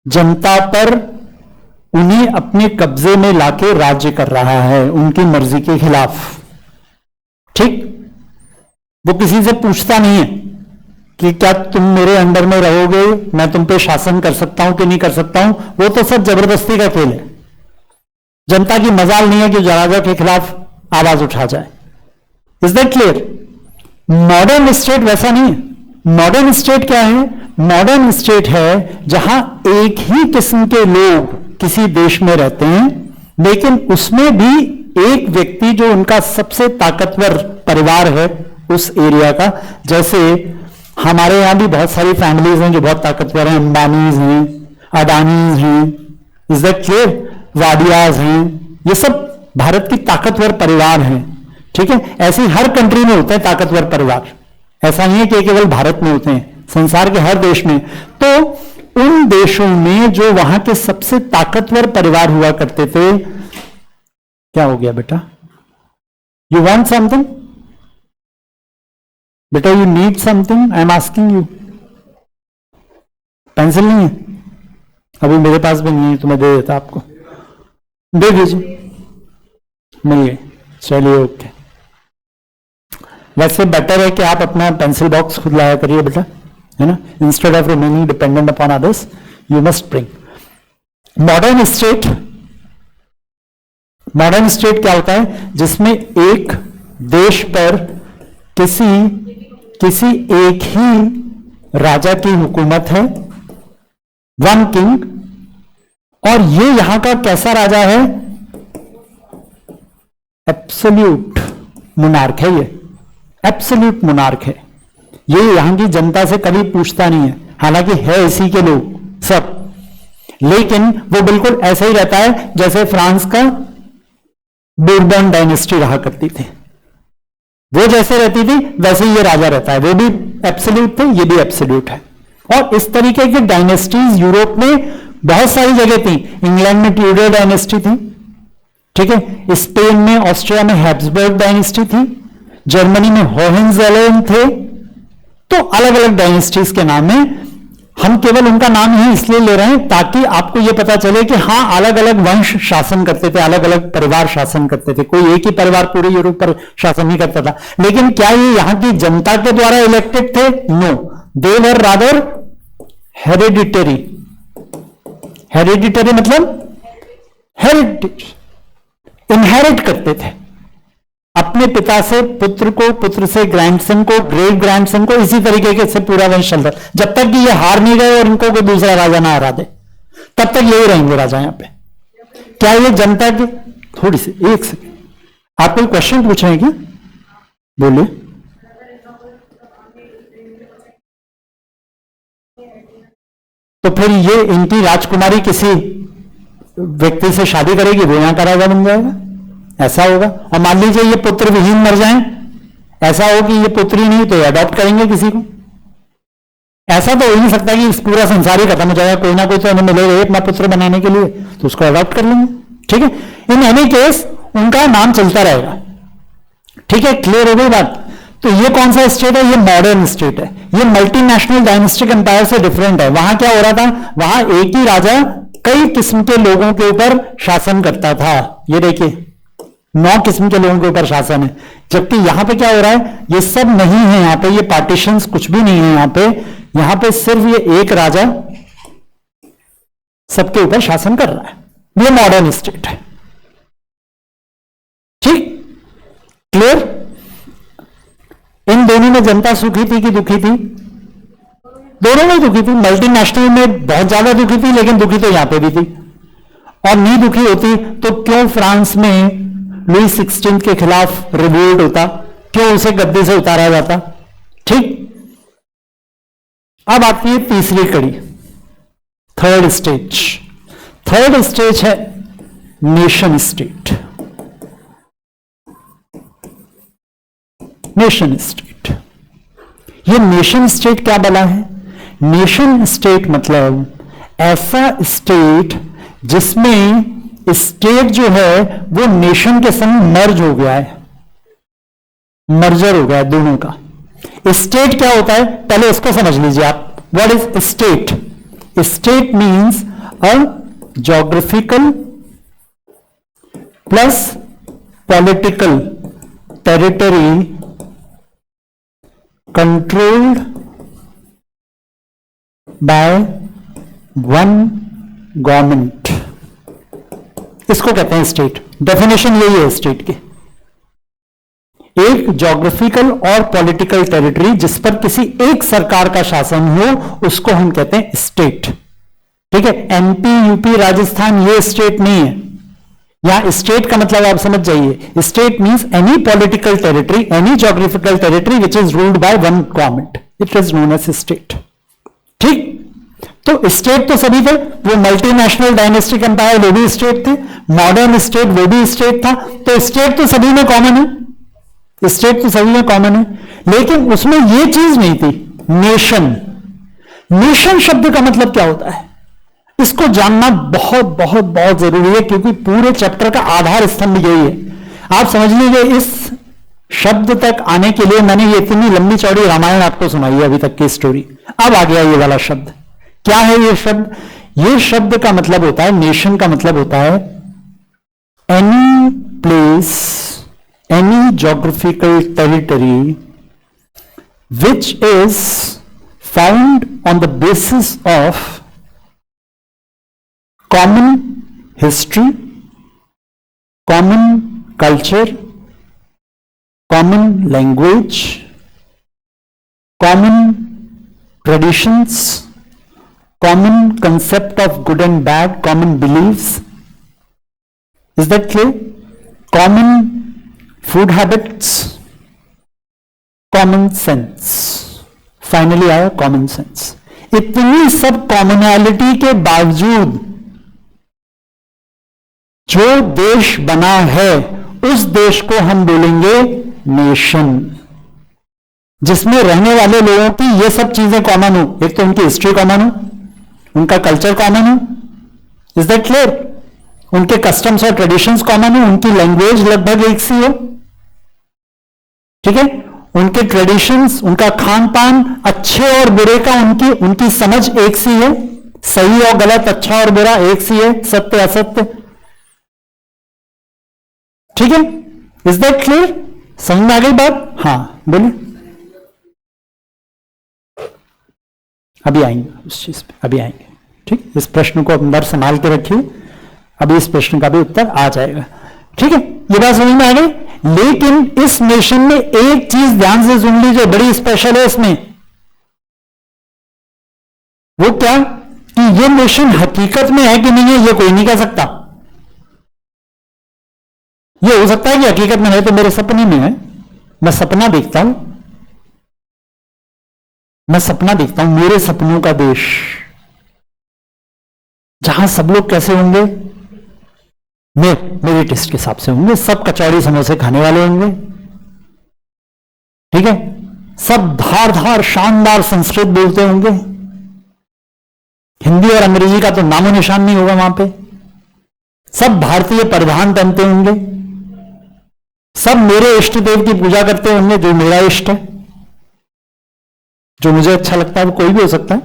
जनता पर उन्हें अपने कब्जे में लाके राज्य कर रहा है उनकी मर्जी के खिलाफ, ठीक। वो किसी से पूछता नहीं है कि क्या तुम मेरे अंडर में रहोगे, मैं तुम पे शासन कर सकता हूं कि नहीं कर सकता हूं, वो तो सब जबरदस्ती का खेल है। जनता की मजाल नहीं है कि राजा के खिलाफ आवाज उठा जाए। Is that clear? Modern state वैसा नहीं है। मॉडर्न स्टेट क्या है, मॉडर्न स्टेट है जहां एक ही किस्म के लोग किसी देश में रहते हैं, लेकिन उसमें भी एक व्यक्ति जो उनका सबसे ताकतवर परिवार है उस एरिया का। जैसे हमारे यहां भी बहुत सारी फैमिलीज हैं जो बहुत ताकतवर हैं, अंबानीज हैं, अडानीज हैं, इज दैट क्लियर, वाडियाज हैं, ये सब भारत की ताकतवर परिवार हैं, ठीक है। ऐसे हर कंट्री में होते हैं ताकतवर परिवार, ऐसा नहीं है कि केवल भारत में होते हैं, संसार के हर देश में। तो उन देशों में जो वहां के सबसे ताकतवर परिवार हुआ करते थे, क्या हो गया बेटा, यू वांट समथिंग बेटा, you need something, I am asking you. Pencil नहीं है अभी मेरे पास भी नहीं है, तो मैं दे देता आपको, दे दीजिए, मिल गए, चलिए ओके। वैसे बेटर है कि आप अपना पेंसिल बॉक्स खुद लाया करिए बेटा, है ना, instead of remaining dependent upon others, you must bring. Modern state, modern state क्या होता है, जिसमें एक देश पर किसी एक ही राजा की हुकूमत है, वन किंग, और ये यहां का कैसा राजा है, एब्सोल्यूट मोनार्क है, ये एब्सोल्यूट मोनार्क है। ये यहां की जनता से कभी पूछता नहीं है, हालांकि है इसी के लोग सब, लेकिन वो बिल्कुल ऐसा ही रहता है जैसे फ्रांस का बूरबन डायनेस्टी रहा करती थी। वो जैसे रहती थी वैसे ही ये राजा रहता है, वो भी एब्सोल्यूट थे, ये भी एब्सोल्यूट है। और इस तरीके की डायनेस्टीज यूरोप में बहुत सारी जगह थी। इंग्लैंड में ट्यूडर डायनेस्टी थी, ठीक है, स्पेन में, ऑस्ट्रिया में हैब्सबर्ग डायनेस्टी थी, जर्मनी में होहेंजोलन थे। तो अलग अलग डायनेस्टीज के नाम है, हम केवल उनका नाम ही इसलिए ले रहे हैं ताकि आपको यह पता चले कि हाँ, अलग अलग वंश शासन करते थे, अलग अलग परिवार शासन करते थे, कोई एक ही परिवार पूरे यूरोप पर शासन नहीं करता था। लेकिन क्या ये यहां की जनता के द्वारा इलेक्टेड थे? नो, दे वर रादर हेरिडिटरी। हेरिडिटरी मतलब हेरिटेज, इनहेरिट करते थे अपने पिता से पुत्र को, पुत्र से ग्रैंडसन को, ग्रेट ग्रैंडसन को, इसी तरीके के से पूरा वंश चल रहा। जब तक कि ये हार नहीं गए और इनको कोई दूसरा राजा ना हरा दे, तब तक यही रहेंगे राजा यहां पे। क्या ये जनता की, थोड़ी सी, एक सेकेंड, आप कोई क्वेश्चन पूछ रहे हैं क्या? बोलिए। तो फिर ये इनकी राजकुमारी किसी व्यक्ति से शादी करेगी, वो यहां का राजा बन जाएगा, ऐसा होगा। और मान लीजिए ये पुत्र विहीन मर जाए, ऐसा हो कि ये पुत्री नहीं तो अडॉप्ट करेंगे किसी को। ऐसा तो हो ही नहीं सकता कि पूरा संसार ही खत्म हो जाएगा, कोई ना कोई तो हमें मिलेगा अपना पुत्र बनाने के लिए, तो उसको अडॉप्ट कर लेंगे। ठीक है, इन एनी केस उनका नाम चलता रहेगा। ठीक है, क्लियर हो गई बात। तो ये कौन सा स्टेट है? ये मॉडर्न स्टेट है। ये मल्टीनेशनल डायनेस्टिक एम्पायर से डिफरेंट है। वहां क्या हो रहा था? वहां एक ही राजा कई किस्म के लोगों के ऊपर शासन करता था। ये देखिए 9 किस्म के लोगों के ऊपर शासन है। जबकि यहां पे क्या हो रहा है? ये सब नहीं है यहां पे, ये पार्टीशंस कुछ भी नहीं है यहां पे। यहां पे सिर्फ ये एक राजा सबके ऊपर शासन कर रहा है। ये मॉडर्न स्टेट है। ठीक, क्लियर? इन दोनों में जनता सुखी थी कि दुखी थी? दोनों में दुखी थी। मल्टीनेशनल में बहुत ज्यादा दुखी थी, लेकिन दुखी तो यहां पे भी थी। और नहीं दुखी होती तो क्यों फ्रांस में लुई 16 के खिलाफ रिवोल्ट होता? क्यों उसे गद्दी से उतारा जाता? ठीक, अब आती है तीसरी कड़ी, थर्ड स्टेज। थर्ड स्टेज है नेशन स्टेट। नेशन स्टेट, ये नेशन स्टेट क्या बला है? नेशन स्टेट मतलब ऐसा स्टेट जिसमें स्टेट जो है वो नेशन के संग मर्ज हो गया है, मर्जर हो गया है दोनों का। स्टेट क्या होता है पहले इसको समझ लीजिए आप। What is state? State means a geographical plus political territory controlled by one government। इसको कहते हैं स्टेट। डेफिनेशन यही है स्टेट की, एक ज्योग्राफिकल और पॉलिटिकल टेरिटरी जिस पर किसी एक सरकार का शासन हो, उसको हम कहते हैं स्टेट। ठीक है, एमपी यूपी राजस्थान ये स्टेट नहीं है। यहां स्टेट का मतलब आप समझ जाइए, state means any political territory, any geographical territory which is ruled by one government, it is known as state. ठीक, तो स्टेट तो सभी थे, वो मल्टीनेशनल डायनेस्टिक एम्पायर वो भी स्टेट थे, मॉडर्न स्टेट वो भी स्टेट था। तो स्टेट तो सभी में कॉमन है, स्टेट तो सभी में कॉमन है, लेकिन उसमें ये चीज नहीं थी, नेशन। नेशन शब्द का मतलब क्या होता है इसको जानना बहुत बहुत बहुत जरूरी है, क्योंकि पूरे चैप्टर का आधार स्तंभ यही है। आप समझ लीजिए इस शब्द तक आने के लिए मैंने ये इतनी लंबी चौड़ी रामायण आपको सुनाई है अभी तक की स्टोरी। अब आ गया ये वाला शब्द। क्या है ये शब्द? ये शब्द का मतलब होता है, नेशन का मतलब होता है any place, any geographical territory which is found on the basis of common history, common culture, common language, common traditions, common concept of good and bad, common beliefs. Is that clear? Common food habits, common sense. Finally आया common sense. इतनी सब commonality के बावजूद जो देश बना है उस देश को हम बोलेंगे नेशन, जिसमें रहने वाले लोगों की ये सब चीजें कॉमन हो। एक तो उनकी हिस्ट्री कॉमन हो, उनका कल्चर कॉमन हो, इज दैट क्लियर? उनके कस्टम्स और ट्रेडिशंस कॉमन हो, उनकी लैंग्वेज लगभग एक सी हो। ठीक है, उनके ट्रेडिशंस, उनका खान पान, अच्छे और बुरे का उनकी समझ एक सी है, सही और गलत, अच्छा और बुरा एक सी है, सत्य असत्य। ठीक है, इज दैट क्लियर? समझ में आ गई बात? हाँ बोलिए। अभी आएंगे उस चीज पे, अभी आएंगे। ठीक, इस प्रश्न को अंदर संभाल के रखिए, अभी इस प्रश्न का भी उत्तर आ जाएगा। ठीक है, ये बात समझ में आ गई। लेकिन इस नेशन में एक चीज ध्यान से सुन लीजिए, बड़ी स्पेशल है इसमें। वो क्या कि ये नेशन हकीकत में है कि नहीं है ये कोई नहीं कह सकता। ये हो सकता है कि हकीकत में नहीं, तो मेरे सपने में है। मैं सपना देखता हूं, मैं सपना देखता हूं मेरे सपनों का देश, जहां सब लोग कैसे होंगे, मेरे टेस्ट के हिसाब से होंगे। सब कचौड़ी समोसे खाने वाले होंगे, ठीक है। सब धार धार शानदार संस्कृत बोलते होंगे, हिंदी और अंग्रेजी का तो नामो निशान नहीं होगा वहां पे। सब भारतीय परिधान पहनते होंगे, सब मेरे इष्ट देव की पूजा करते होंगे, जो मेरा इष्ट है, जो मुझे अच्छा लगता है। वो कोई भी हो सकता है,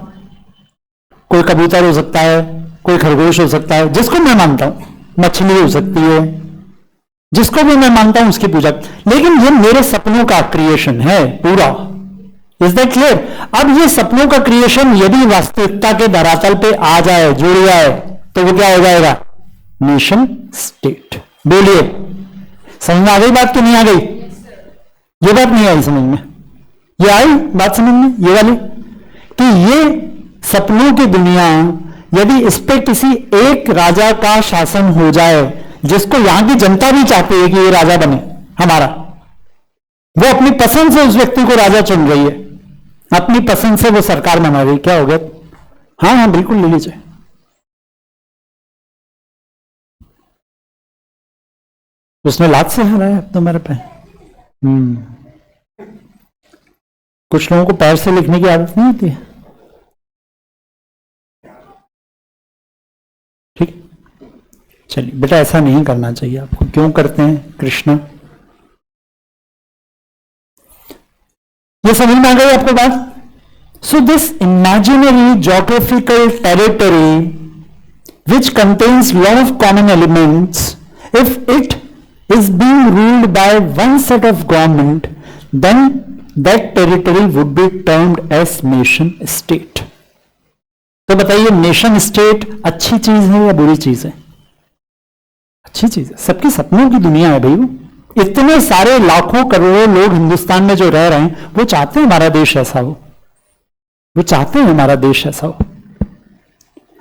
कोई कबूतर हो सकता है, कोई खरगोश हो सकता है, जिसको मैं मानता हूं, मछली हो सकती है, जिसको भी मैं मानता हूं उसकी पूजा। लेकिन ये मेरे सपनों का क्रिएशन है पूरा। Is that clear? अब ये सपनों का क्रिएशन यदि वास्तविकता के धरातल पे आ जाए, जुड़ जाए, तो वो क्या हो जाएगा? Nation state. बोलिए, समझ में आ गई बात कि नहीं आ गई? ये बात नहीं आई समझ में? ये आई बात समझ में, ये वाली, कि ये सपनों की दुनिया, यदि इस पे किसी एक राजा का शासन हो जाए, जिसको यहां की जनता भी चाहती है कि ये राजा बने हमारा, वो अपनी पसंद से उस व्यक्ति को राजा चुन रही है, अपनी पसंद से वो सरकार बना रही, क्या हो गया? हाँ हाँ बिल्कुल ले लीजिए। उसने लात से हराया अब तो मेरे पे। कुछ लोगों को पैर से लिखने की आदत नहीं होती है, ठीक। चलिए बेटा, ऐसा नहीं करना चाहिए आपको। क्यों करते हैं कृष्ण? ये समझ में आ गई आपको बात? So this imaginary geographical territory which contains lot of common elements, if it is being ruled by one set of government, then that territory would be termed as nation state. तो बताइए, नेशन स्टेट अच्छी चीज है या बुरी चीज है? अच्छी चीज है। सबके सपनों की दुनिया है भाई वो। इतने सारे लाखों करोड़ों लोग हिंदुस्तान में जो रह रहे हैं, वो चाहते हैं हमारा देश ऐसा हो, वो चाहते हैं हमारा देश ऐसा हो।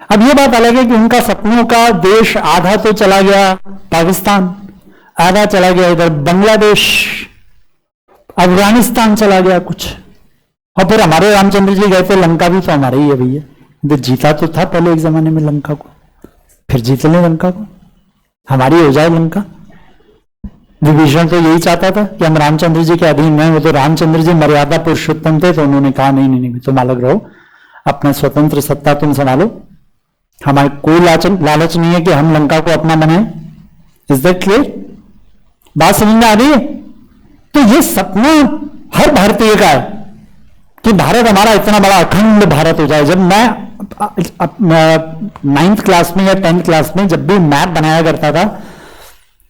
अब ये बात अलग है कि उनका सपनों का देश आधा तो चला गया पाकिस्तान, आधा चला गया इधर बांग्लादेश, अफगानिस्तान चला गया कुछ, और फिर हमारे रामचंद्र जी गए थे लंका, भी तो हमारे ही है भैया। तो जीता तो था पहले एक जमाने में लंका को, फिर जीत लें लंका को, हमारी हो जाए लंका। विभीषण तो यही चाहता था कि हम रामचंद्र जी के अधीन हैं। वो तो रामचंद्र जी मर्यादा पुरुषोत्तम थे, तो उन्होंने कहा नहीं नहीं नहीं, तुम अलग रहो, अपना स्वतंत्र सत्ता तुम संभालो, हमारे कोई लालच नहीं है कि हम लंका को अपना बनाए। Is that clear? बात समझ में आ रही है? तो ये सपना हर भारतीय का है कि भारत हमारा इतना बड़ा अखंड भारत हो जाए। जब मैं 9th क्लास में या 10th क्लास में जब भी मैप बनाया करता था,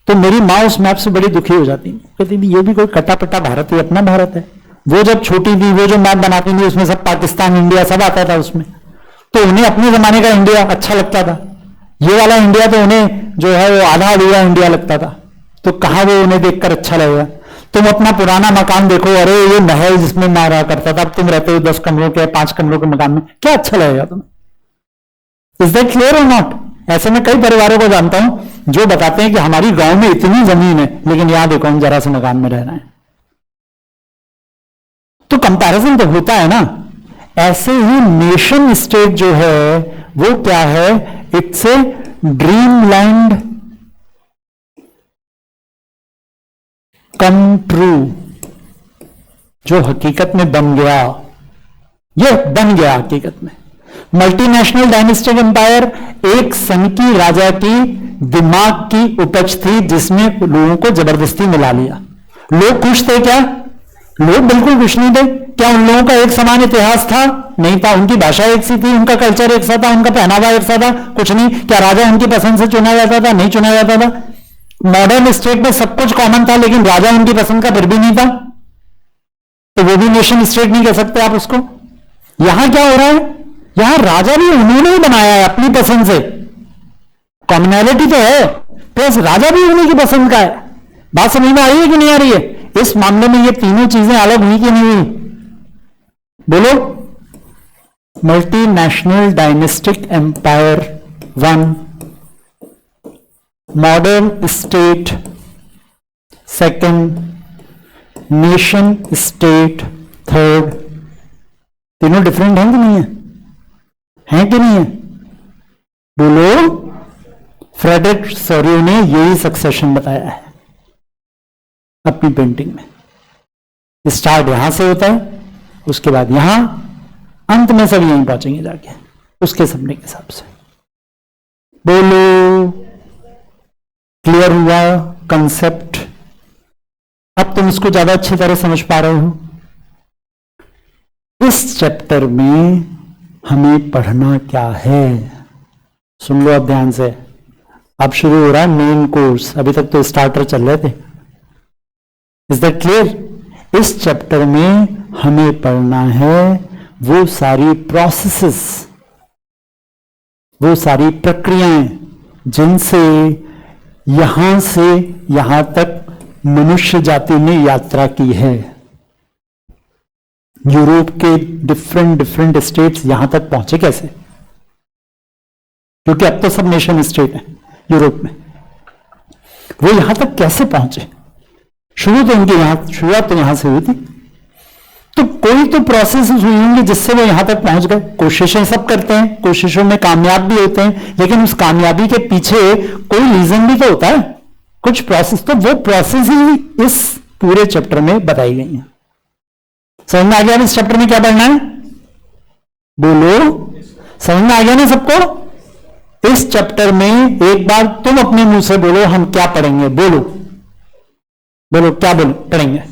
तो मेरी माँ उस मैप से बड़ी दुखी हो जाती, कहती थी ये भी कोई कटा पटा भारत है, अपना भारत है। वो जब छोटी थी, वो जो मैप बनाती थी उसमें सब पाकिस्तान इंडिया सब आता था उसमें, तो उन्हें अपने जमाने का इंडिया अच्छा लगता था। ये वाला इंडिया तो उन्हें जो है वो आधा अधूरा इंडिया लगता था। तो कहां वो उन्हें देखकर अच्छा लगेगा? तुम अपना पुराना मकान देखो, अरे ये महल जिसमें मैं रहा करता था, अब तुम रहते हो 10 कमरों के 5 कमरों के मकान में, क्या अच्छा लगेगा तुम्हें? इज दैट क्लियर और नॉट? ऐसे में कई परिवारों को जानता हूं जो बताते हैं कि हमारी गांव में इतनी जमीन है, लेकिन यहां देखो हम जरा से मकान में रह रहे हैं। तो कंपैरिजन तो होता है ना। ऐसे ही नेशन स्टेट जो है वो क्या है? It's a dream land come true, जो हकीकत में बन गया। ये बन गया हकीकत में। मल्टीनेशनल डायनेस्टिक एम्पायर एक सनकी राजा की दिमाग की उपज थी, जिसमें लोगों को जबरदस्ती मिला लिया। लोग खुश थे क्या? लोग बिल्कुल खुश नहीं थे। क्या उन लोगों का एक समान इतिहास था? नहीं था। उनकी भाषा एक सी थी, उनका कल्चर एक सा था, उनका पहनावा एक सा था? कुछ नहीं। क्या राजा उनकी पसंद से चुना जाता था? नहीं चुना जाता था। मॉडर्न स्टेट में सब कुछ कॉमन था, लेकिन राजा उनकी पसंद का फिर भी नहीं था, तो वो भी नेशन स्टेट नहीं कह सकते आप उसको। यहां क्या हो रहा है? यहां राजा भी उन्होंने ही बनाया है अपनी पसंद से। कॉमनैलिटी तो है, प्लस राजा भी उन्हीं की पसंद का है। बात समझ में आ रही है कि नहीं आ रही है? इस मामले में ये तीनों चीजें अलग हुई कि नहीं हुई? बोलो। Multinational dynastic empire 1, modern state second, nation state third. तीनों डिफरेंट हैं कि नहीं है? हैं कि नहीं है? बोलो। फ्रेडरिक सोरियो ने यही सक्सेशन बताया है अपनी पेंटिंग में। स्टार्ट यहां से होता है, उसके बाद यहां, अंत में सब यहीं पहुंचेंगे जाके उसके सपने के हिसाब से। बोलो। क्लियर हुआ कंसेप्ट? अब तुम इसको ज्यादा अच्छी तरह समझ पा रहे हो। इस चैप्टर में हमें पढ़ना क्या है, सुन लो अब ध्यान से। अब शुरू हो रहा है मेन कोर्स, अभी तक तो स्टार्टर चल रहे थे। Is that clear? इस चैप्टर में हमें पढ़ना है वो सारी प्रोसेसेस, वो सारी प्रक्रियाएं जिनसे यहां से यहां तक मनुष्य जाति ने यात्रा की है। यूरोप के डिफरेंट डिफरेंट स्टेट्स यहां तक पहुंचे कैसे? क्योंकि अब तो सब नेशन स्टेट है यूरोप में। वो यहां तक कैसे पहुंचे? शुरू तो उनकी यहां, शुरुआत तो यहां से हुई थी। तो कोई तो प्रोसेस हुई होंगी जिससे वो यहां तक पहुंच गए। कोशिशें सब करते हैं, कोशिशों में कामयाब भी होते हैं, लेकिन उस कामयाबी के पीछे कोई रीजन भी तो होता है, कुछ प्रोसेस। तो वो प्रोसेस ही इस पूरे चैप्टर में बताई गई है। समझ में आ गया इस चैप्टर में क्या पढ़ना है? बोलो। समझ में आ गया ना सबको? इस चैप्टर में एक बार तुम अपने मुंह से बोलो, हम क्या पढ़ेंगे? बोलो बोलो, क्या बोलो पढ़ेंगे?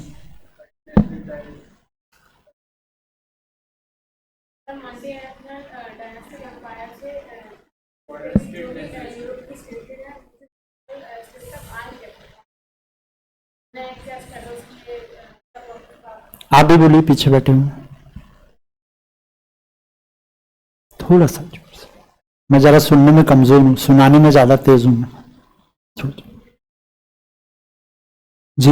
आप भी बोलिए, पीछे बैठे हुए थोड़ा सा जोर से। मैं जरा सुनने में कमजोर हूं, सुनाने में ज्यादा तेज हूं। जी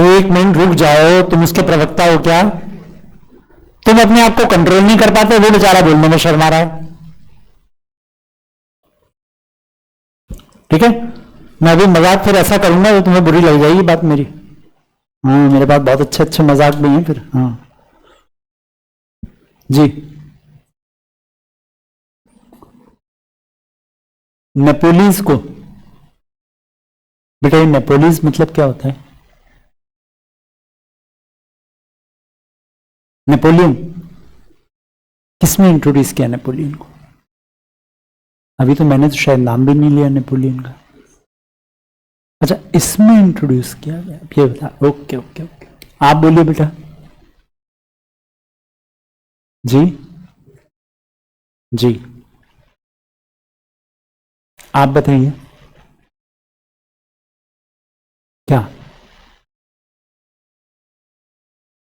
एक मिनट रुक जाओ, तुम उसके प्रवक्ता हो क्या? तुम अपने आप को कंट्रोल नहीं कर पाते? वो बेचारा बोलने में शर्मा रहा है। ठीक है, मैं अभी मजाक फिर ऐसा करूंगा तो तुम्हें बुरी लग जाएगी बात मेरी। हाँ, मेरे पास बहुत अच्छे अच्छे मजाक भी हैं फिर। हाँ जी। नेपोलिस को, बेटा ये नेपोलिस मतलब क्या होता है? नेपोलियन किसने इंट्रोड्यूस किया नेपोलियन को? अभी तो मैंने तो शायद नाम भी नहीं लिया नेपोलियन का। अच्छा, इसमें इंट्रोड्यूस किया गया, ये बता। ओके ओके ओके, आप बोलिए बेटा। जी जी, आप बताइए क्या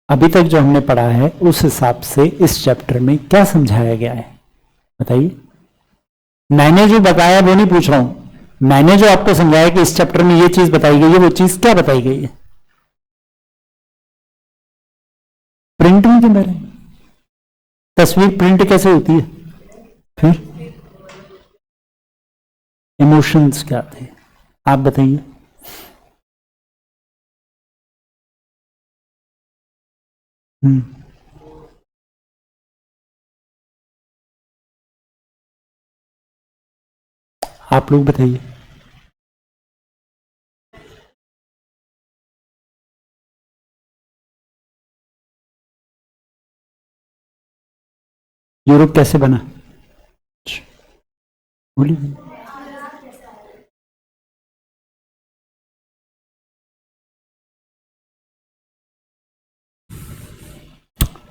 अभी तक जो हमने पढ़ा है उस हिसाब से इस चैप्टर में क्या समझाया गया है बताइए। मैंने जो बताया वो नहीं पूछ रहा हूं, मैंने जो आपको समझाया कि इस चैप्टर में ये चीज बताई गई है, वो चीज क्या बताई गई है? प्रिंटिंग के बारे में। तस्वीर प्रिंट कैसे होती है? फिर इमोशंस क्या थे, आप बताइए। आप लोग बताइए। यूरोप कैसे बना? बोलिए।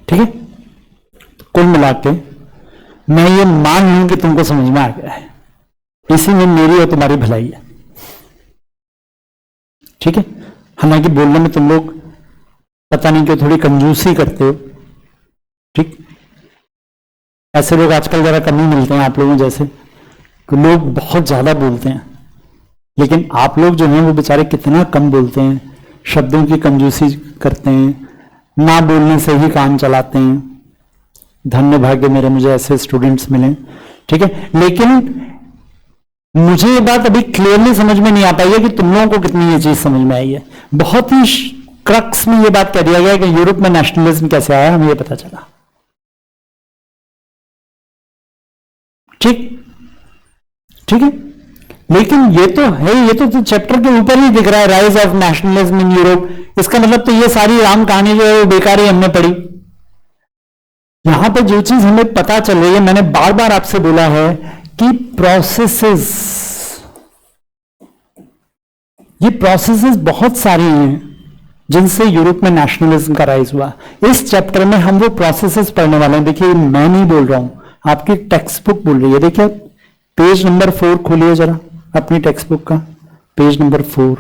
ठीक है, कुल मिला के मैं ये मान लूं कि तुमको समझ में आ गया है, इसी में मेरी और तुम्हारी भलाई है। ठीक है, हालांकि बोलने में तुम लोग पता नहीं क्यों थोड़ी कंजूसी करते हो। ठीक, ऐसे लोग आजकल जरा कम ही मिलते हैं आप लोगों जैसे, कि लोग बहुत ज्यादा बोलते हैं, लेकिन आप लोग जो हैं वो बेचारे कितना कम बोलते हैं, शब्दों की कंजूसी करते हैं, ना बोलने से ही काम चलाते हैं। धन्य भाग्य मेरे, मुझे ऐसे स्टूडेंट्स मिले। ठीक है, लेकिन मुझे ये बात अभी क्लियरली समझ में नहीं आ पाई है कि तुम लोगों को कितनी ये चीज समझ में आई है। बहुत ही क्रक्स में ये बात कह दिया गया कि यूरोप में नेशनलिज्म कैसे आया, हमें ये पता चला। ठीक ठीक है, लेकिन ये तो है, ये तो चैप्टर के ऊपर ही दिख रहा है, rise of nationalism in Europe. इसका मतलब तो ये सारी राम कहानी जो है वो बेकार ही हमने पढ़ी। यहां पे जो चीज हमें पता चल रही है, मैंने बार बार आपसे बोला है कि प्रोसेसेस, ये प्रोसेसेस बहुत सारी हैं जिनसे यूरोप में नेशनलिज्म का राइज हुआ। इस चैप्टर में हम वो प्रोसेसेस पढ़ने वाले हैं। देखिए, मैं नहीं बोल रहा हूं, आपकी टेक्स्ट बुक बोल रही है। देखिए, पेज नंबर 4 खोलिए जरा अपनी टेक्स्ट बुक का, पेज नंबर 4।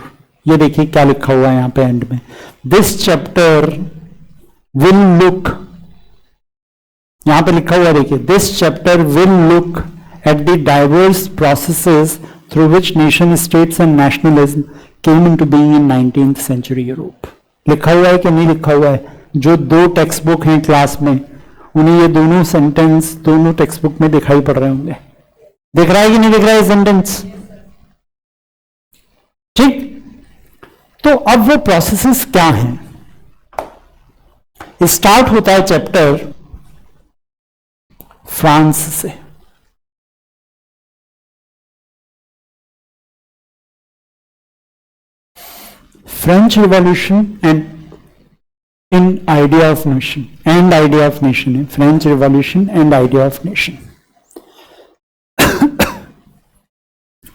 ये देखिए क्या लिखा हुआ है यहां पे एंड में, दिस चैप्टर विल लुक, यहां पे लिखा हुआ है, देखिए, this chapter will look at the diverse processes through which nation states and nationalism came into being in 19th century Europe। लिखा हुआ है कि नहीं लिखा हुआ है? जो दो टेक्स्ट बुक हैं क्लास में, उन्हें ये दोनों सेंटेंस दोनों टेक्स्ट बुक में दिखाई पड़ रहे होंगे। दिख रहा है कि नहीं दिख रहा है सेंटेंस? ठीक, तो अब वो प्रोसेसेस क्या हैं? स्टार्ट होता है चैप्टर फ्रांस से। French revolution and in idea of nation, and idea of nation है, French revolution and idea of nation.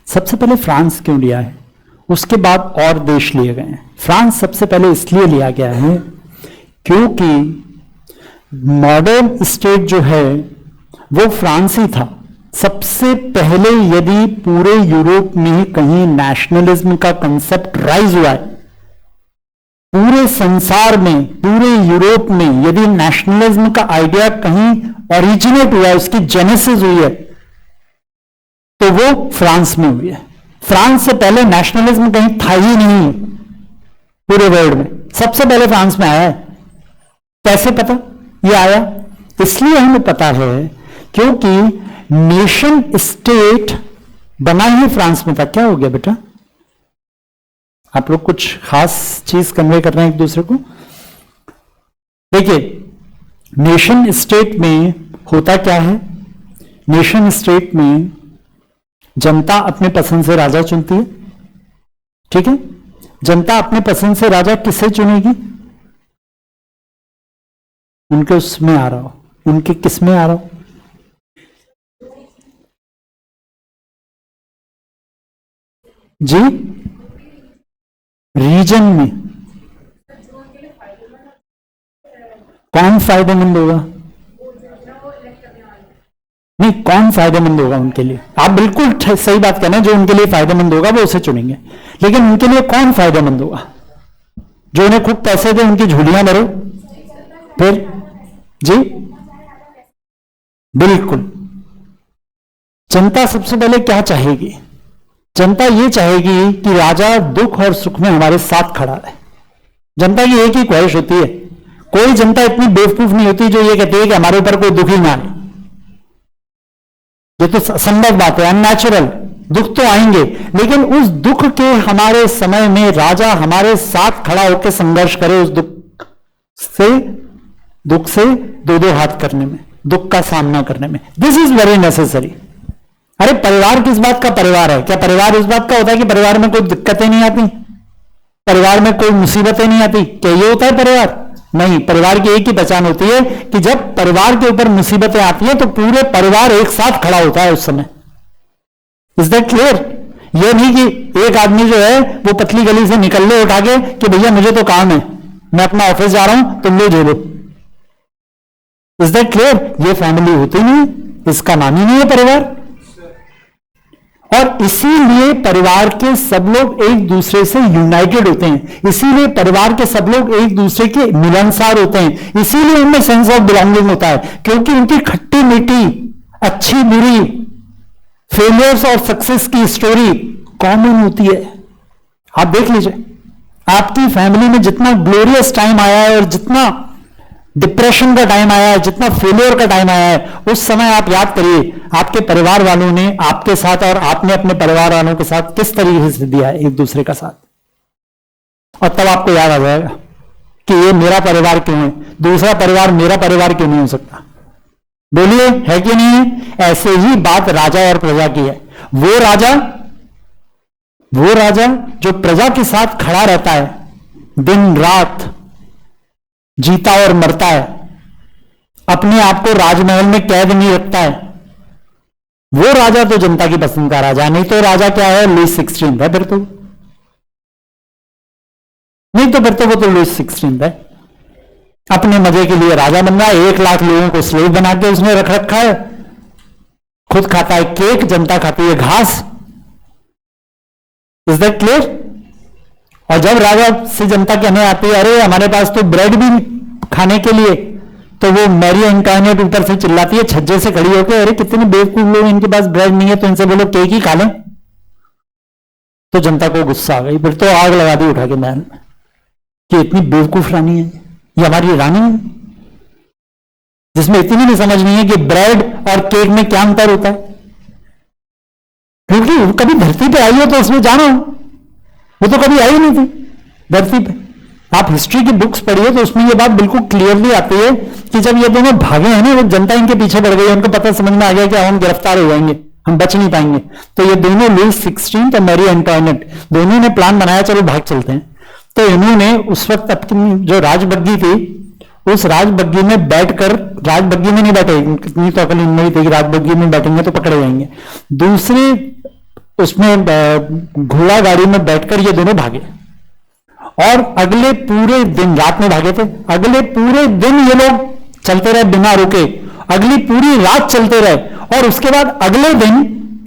सबसे पहले फ्रांस क्यों लिया है, उसके बाद और देश लिए गए हैं। फ्रांस सबसे पहले इसलिए लिया गया है क्योंकि मॉडर्न स्टेट जो है वो फ्रांस ही था। सबसे पहले यदि पूरे यूरोप में कहीं नेशनलिज्म का कंसेप्ट राइज हुआ है, पूरे संसार में, पूरे यूरोप में यदि नेशनलिज्म का आइडिया कहीं ओरिजिनेट हुआ है, उसकी जेनेसिस हुई है, तो वो फ्रांस में हुई है। फ्रांस से पहले नेशनलिज्म कहीं था ही नहीं पूरे वर्ल्ड में, सबसे पहले फ्रांस में आया है। कैसे पता ये आया? इसलिए हमें पता है क्योंकि नेशन स्टेट बना ही फ्रांस में था। क्या हो गया बेटा? आप लोग कुछ खास चीज कन्वे कर रहे हैं एक दूसरे को? देखिए, नेशन स्टेट में होता क्या है? नेशन स्टेट में जनता अपने पसंद से राजा चुनती है, ठीक है? जनता अपने पसंद से राजा किसे चुनेगी? उनके उसमें आ रहा हो, उनके किस में आ रहा हो? जी, रीजन में। कौन फायदेमंद होगा? नहीं, कौन फायदेमंद होगा उनके लिए? आप बिल्कुल सही बात कहना, जो उनके लिए फायदेमंद होगा वो उसे चुनेंगे। लेकिन उनके लिए कौन फायदेमंद होगा? जो उन्हें खूब पैसे दे, उनकी झोलियां भरे। फिर जी बिल्कुल, जनता सबसे पहले क्या चाहेगी? जनता ये चाहेगी कि राजा दुख और सुख में हमारे साथ खड़ा है। जनता की एक ही ख्वाहिश होती है। कोई जनता इतनी बेवकूफ नहीं होती जो ये कहती है कि हमारे ऊपर कोई दुख ही ना आए। ये तो असंभव बात है, अननेचुरल। दुख तो आएंगे, लेकिन उस दुख के हमारे समय में राजा हमारे साथ खड़ा होकर संघर्ष करे, उस दुख से दो दो हाथ करने में, दुख का सामना करने में। This is very necessary. अरे परिवार किस बात का परिवार है? क्या परिवार इस बात का होता है कि परिवार में कोई दिक्कतें नहीं आती, परिवार में कोई मुसीबतें नहीं आती? क्या ये होता है परिवार? नहीं, परिवार की एक ही पहचान होती है कि जब परिवार के ऊपर मुसीबतें आती हैं तो पूरे परिवार एक साथ खड़ा होता है उस समय। Is that clear? ये नहीं कि एक आदमी जो है वो पतली गली से निकल ले उठा के कि भैया मुझे तो काम है, मैं अपना ऑफिस जा रहा हूं, तुम लोग झेलो। Is that clear? ये फैमिली होती नहीं, इसका नाम ही नहीं है परिवार। और इसीलिए परिवार के सब लोग एक दूसरे से यूनाइटेड होते हैं, इसीलिए परिवार के सब लोग एक दूसरे के मिलनसार होते हैं, इसीलिए उनमें सेंस ऑफ बिलोंगिंग होता है, क्योंकि उनकी खट्टी मीठी, अच्छी बुरी, फेलियर्स और सक्सेस की स्टोरी कॉमन होती है। आप देख लीजिए, आपकी फैमिली में जितना ग्लोरियस टाइम आया है और जितना डिप्रेशन का टाइम आया है, जितना फेलियर का टाइम आया है, उस समय आप याद करिए आपके परिवार वालों ने आपके साथ और आपने अपने परिवार वालों के साथ किस तरीके से दिया है एक दूसरे का साथ, और तब आपको याद आ जाएगा कि ये मेरा परिवार क्यों है, दूसरा परिवार मेरा परिवार क्यों नहीं हो सकता। बोलिए, है कि नहीं है? ऐसे ही बात राजा और प्रजा की है। वो राजा जो प्रजा के साथ खड़ा रहता है, दिन रात जीता और मरता है, अपने आप को राजमहल में कैद नहीं रखता है, वो राजा तो जनता की पसंद का राजा। नहीं तो राजा क्या है? लुईस 16 है। फिर तो नहीं तो फिर तो वो तो लुईस 16 है। अपने मजे के लिए राजा बन रहा है, 1 लाख लोगों को स्लेव बना के उसने रख रखा है, खुद खाता है केक, जनता खाती है घास। Is that clear? और जब राजा से जनता कहने आती है अरे हमारे पास तो ब्रेड भी खाने के लिए, तो वो मैरी एंटोनिएट ऊपर से चिल्लाती है छज्जे से खड़ी होकर, अरे कितने बेवकूफ लोग, इनके पास ब्रेड नहीं है तो इनसे बोलो केक ही खा लें। तो जनता को गुस्सा आ गई, फिर तो आग लगा दी उठा के महल में कि इतनी बेवकूफ रानी है, ये हमारी रानी है जिसमें इतनी भी समझ नहीं है कि ब्रेड और केक में क्या अंतर होता है। क्योंकि कभी धरती पे आई हो तो उसमें जाना हो, वो तो कभी आई नहीं थी धरती पे। आप हिस्ट्री की बुक्स पढ़िए तो उसमें ये बात बिल्कुल क्लियरली आती है कि जब ये दोनों भागे हैं ना, वो जनता इनके पीछे बढ़ गई, उनको पता समझ में आ गया कि हम गिरफ्तार हो जाएंगे, हम बच नहीं पाएंगे। तो ये दोनों लुईस 16 और मैरी एंटोनिएट दोनों ने प्लान बनाया, चलो भाग चलते हैं। तो इन्होंने उस वक्त अपनी जो राजबग्गी थी, उस राजबग्गी में बैठकर, राजबग्गी में नहीं बैठे, इतनी तो अकल इनमें थी कि राजबग्गी में बैठेंगे तो पकड़े जाएंगे, दूसरी उसमें घोड़ा गाड़ी में बैठकर ये दोनों भागे। और अगले पूरे दिन, रात में भागे थे, अगले पूरे दिन ये लोग चलते रहे बिना रुके, अगली पूरी रात चलते रहे, और उसके बाद अगले दिन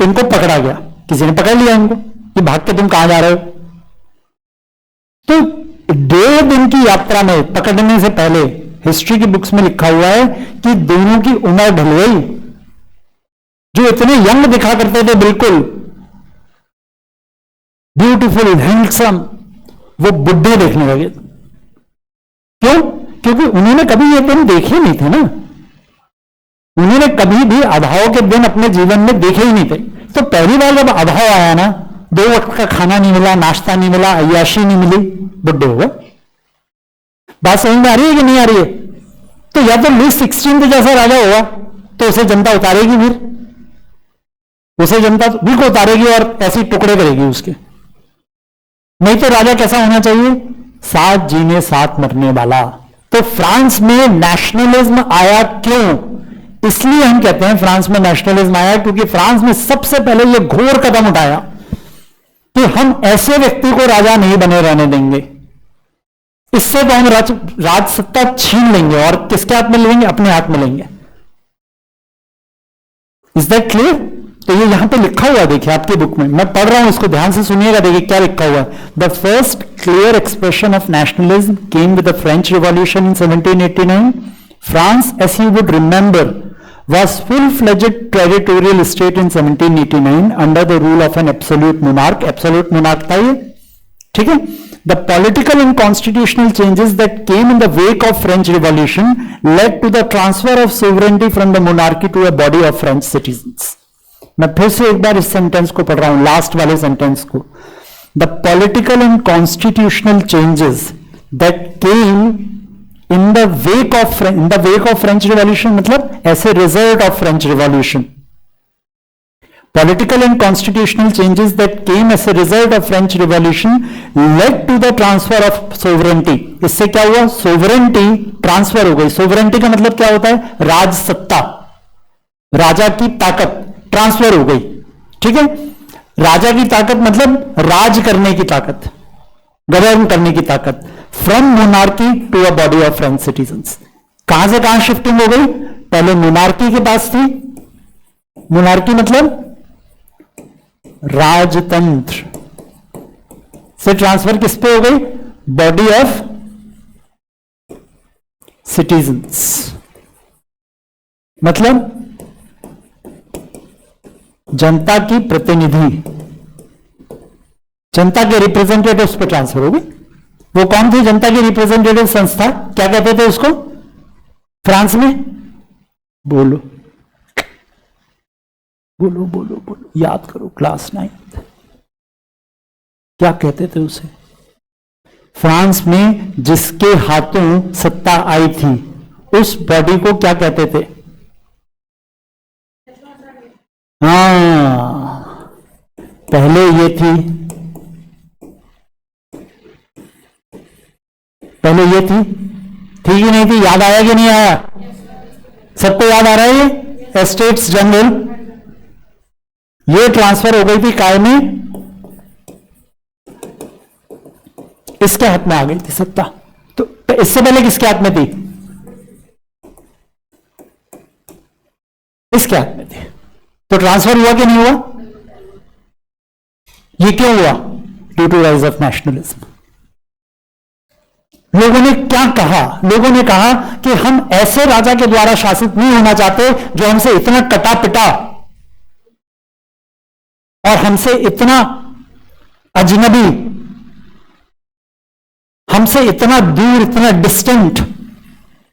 इनको पकड़ा गया, किसी ने पकड़ लिया इनको कि भाग के तुम कहां जा रहे हो। तो 1.5 दिन की यात्रा में पकड़ने से पहले हिस्ट्री की बुक्स में लिखा हुआ है कि दोनों की उम्र ढल गई। जो इतने यंग दिखा करते थे, बिल्कुल ब्यूटीफुल हैंडसम, वो बुढ़े देखने लगे। क्यों? क्योंकि उन्होंने कभी ये दिन देखे नहीं थे ना, उन्होंने कभी भी अभाव के दिन अपने जीवन में देखे ही नहीं थे। तो पहली बार जब अभाव आया ना, 2 वक्त का खाना नहीं मिला, नाश्ता नहीं मिला, अय्याशी नहीं मिली, बुढ़े हो गए। बात समझ में आ रही है कि नहीं आ रही है? तो या तो लुईस 16 जैसा राजा होगा तो उसे जनता उतारेगी, फिर उसे जनता बिल्कुल उतारेगी और ऐसी टुकड़े करेगी उसके। नहीं तो राजा कैसा होना चाहिए? साथ जीने साथ मरने वाला। तो फ्रांस में नेशनलिज्म आया क्यों? इसलिए हम कहते हैं फ्रांस में नेशनलिज्म आया क्योंकि फ्रांस में सबसे पहले यह घोर कदम उठाया कि हम ऐसे व्यक्ति को राजा नहीं बने रहने देंगे, इससे तो हम राज सत्ता छीन लेंगे और किसके हाथ में लेंगे? अपने हाथ में लेंगे। Is that clear? तो ये यहां पे लिखा हुआ है, देखिए आपकी बुक में, मैं पढ़ रहा हूं, इसको ध्यान से सुनिएगा, देखिए क्या लिखा हुआ है। The first clear expression of nationalism came with the French revolution in 1789. France, as you would remember, was full-fledged territorial state in 1789 under the rule of an absolute monarch. Absolute monarch था ये, ठीक है? The political and constitutional changes that came in the wake of French Revolution led to the transfer of sovereignty from the monarchy to a body of French citizens. मैं फिर से एक बार इस sentence को पढ़ रहा हूं, लास्ट वाले सेंटेंस को। The political and constitutional changes that came in the wake of French revolution, मतलब as a result of French revolution. Political and constitutional changes that came as a result of French Revolution led to the transfer of sovereignty. इससे क्या हुआ? sovereignty transfer हो गई। sovereignty का मतलब क्या होता है? राज सत्ता, राजा की ताकत ट्रांसफर हो गई, ठीक है? राजा की ताकत मतलब राज करने की ताकत, गवर्न करने की ताकत। From monarchy to a body of French citizens. कहां से कहां शिफ्टिंग हो गई? पहले मोनार्की के पास थी, मोनार्की मतलब राजतंत्र, से ट्रांसफर किस पे हो गई? बॉडी ऑफ सिटीजन्स, मतलब जनता की प्रतिनिधि, जनता के रिप्रेजेंटेटिव्स पे ट्रांसफर हो गई। वो कौन थी जनता की रिप्रेजेंटेटिव संस्था? क्या कहते थे उसको? फ्रांस में बोलो बोलो बोलो बोलो, याद करो क्लास 9th, क्या कहते थे उसे? फ्रांस में जिसके हाथों सत्ता आई थी उस बॉडी को क्या कहते थे? हाँ, पहले ये थी, पहले ये थी कि नहीं थी? याद आया कि नहीं आया? सबको याद आ रहा है? ये एस्टेट्स जनरल, ये ट्रांसफर हो गई थी काय में? इसके हाथ में आ गई थी सत्ता। तो इससे पहले किसके हाथ में थी? इसके हाथ में थी। तो ट्रांसफर हुआ कि नहीं हुआ? ये क्यों हुआ? Due to rise of nationalism. लोगों ने क्या कहा? लोगों ने कहा कि हम ऐसे राजा के द्वारा शासित नहीं होना चाहते जो हमसे इतना कटा पिटा और हमसे इतना अजनबी, हमसे इतना दूर, इतना डिस्टेंट,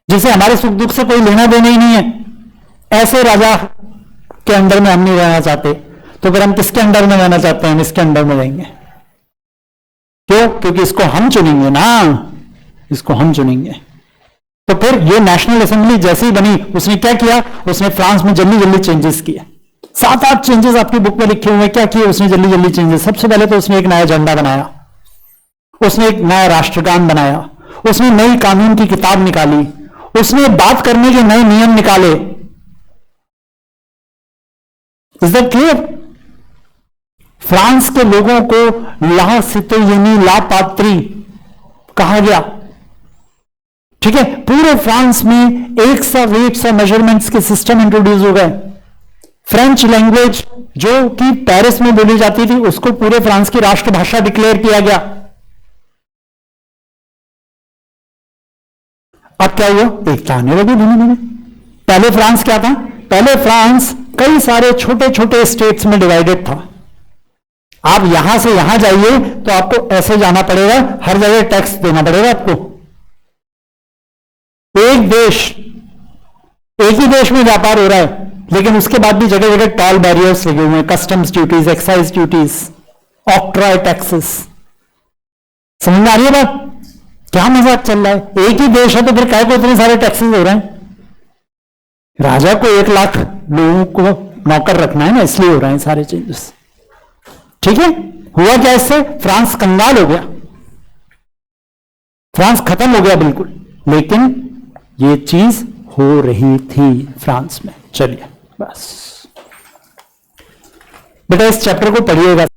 जिसे हमारे सुख दुख से कोई लेना देना ही नहीं है। ऐसे राजा के अंडर में हम नहीं रहना चाहते। तो फिर हम किसके अंडर में रहना चाहते हैं? हम इसके अंडर में रहेंगे। क्यों? क्योंकि इसको हम चुनेंगे ना, इसको हम चुनेंगे। तो फिर ये नेशनल असेंबली जैसी बनी, उसने क्या किया? उसने फ्रांस में जल्दी जल्दी चेंजेस किए। 7-8 चेंजेस आपकी बुक में लिखे हुए। क्या किए उसने जल्दी जल्दी चेंजेस? सबसे पहले तो उसने एक नया झंडा बनाया, उसने एक नया राष्ट्रगान बनाया, उसने नई कानून की किताब निकाली, उसने बात करने के नए नियम निकाले। Is that clear? फ्रांस के लोगों को ला सितोयनी ला पात्री कहा गया। ठीक है, पूरे फ्रांस में एक सा वेट सा मेजरमेंट्स के सिस्टम इंट्रोड्यूस हो गए। फ्रेंच लैंग्वेज जो कि पेरिस में बोली जाती थी उसको पूरे फ्रांस की राष्ट्रभाषा डिक्लेयर किया गया। अब क्या हुआ? एकता आने लगी धीमे धीमे। पहले फ्रांस क्या था? पहले फ्रांस कई सारे छोटे छोटे स्टेट्स में डिवाइडेड था। आप यहां से यहां जाइए तो आपको ऐसे जाना पड़ेगा, हर जगह टैक्स देना पड़ेगा आपको। एक देश, एक ही देश में व्यापार हो रहा है, लेकिन उसके बाद भी जगह जगह टॉल बैरियर्स लगे हुए हैं, customs duties, excise duties, octroi taxes. समझ में आ रही है बात? क्या मजाक चल रहा है? एक ही देश है तो फिर काय को इतने सारे टैक्सेस हो रहे हैं? राजा को 1 लाख लोगों को नौकर रखना है ना, इसलिए हो रहे हैं सारे चेंजेस। ठीक है, हुआ क्या इससे? फ्रांस कंगाल हो गया, फ्रांस खत्म हो गया बिल्कुल। लेकिन ये चीज हो रही थी फ्रांस में। चलिए बस बेटा इस चैप्टर को पढ़िएगा।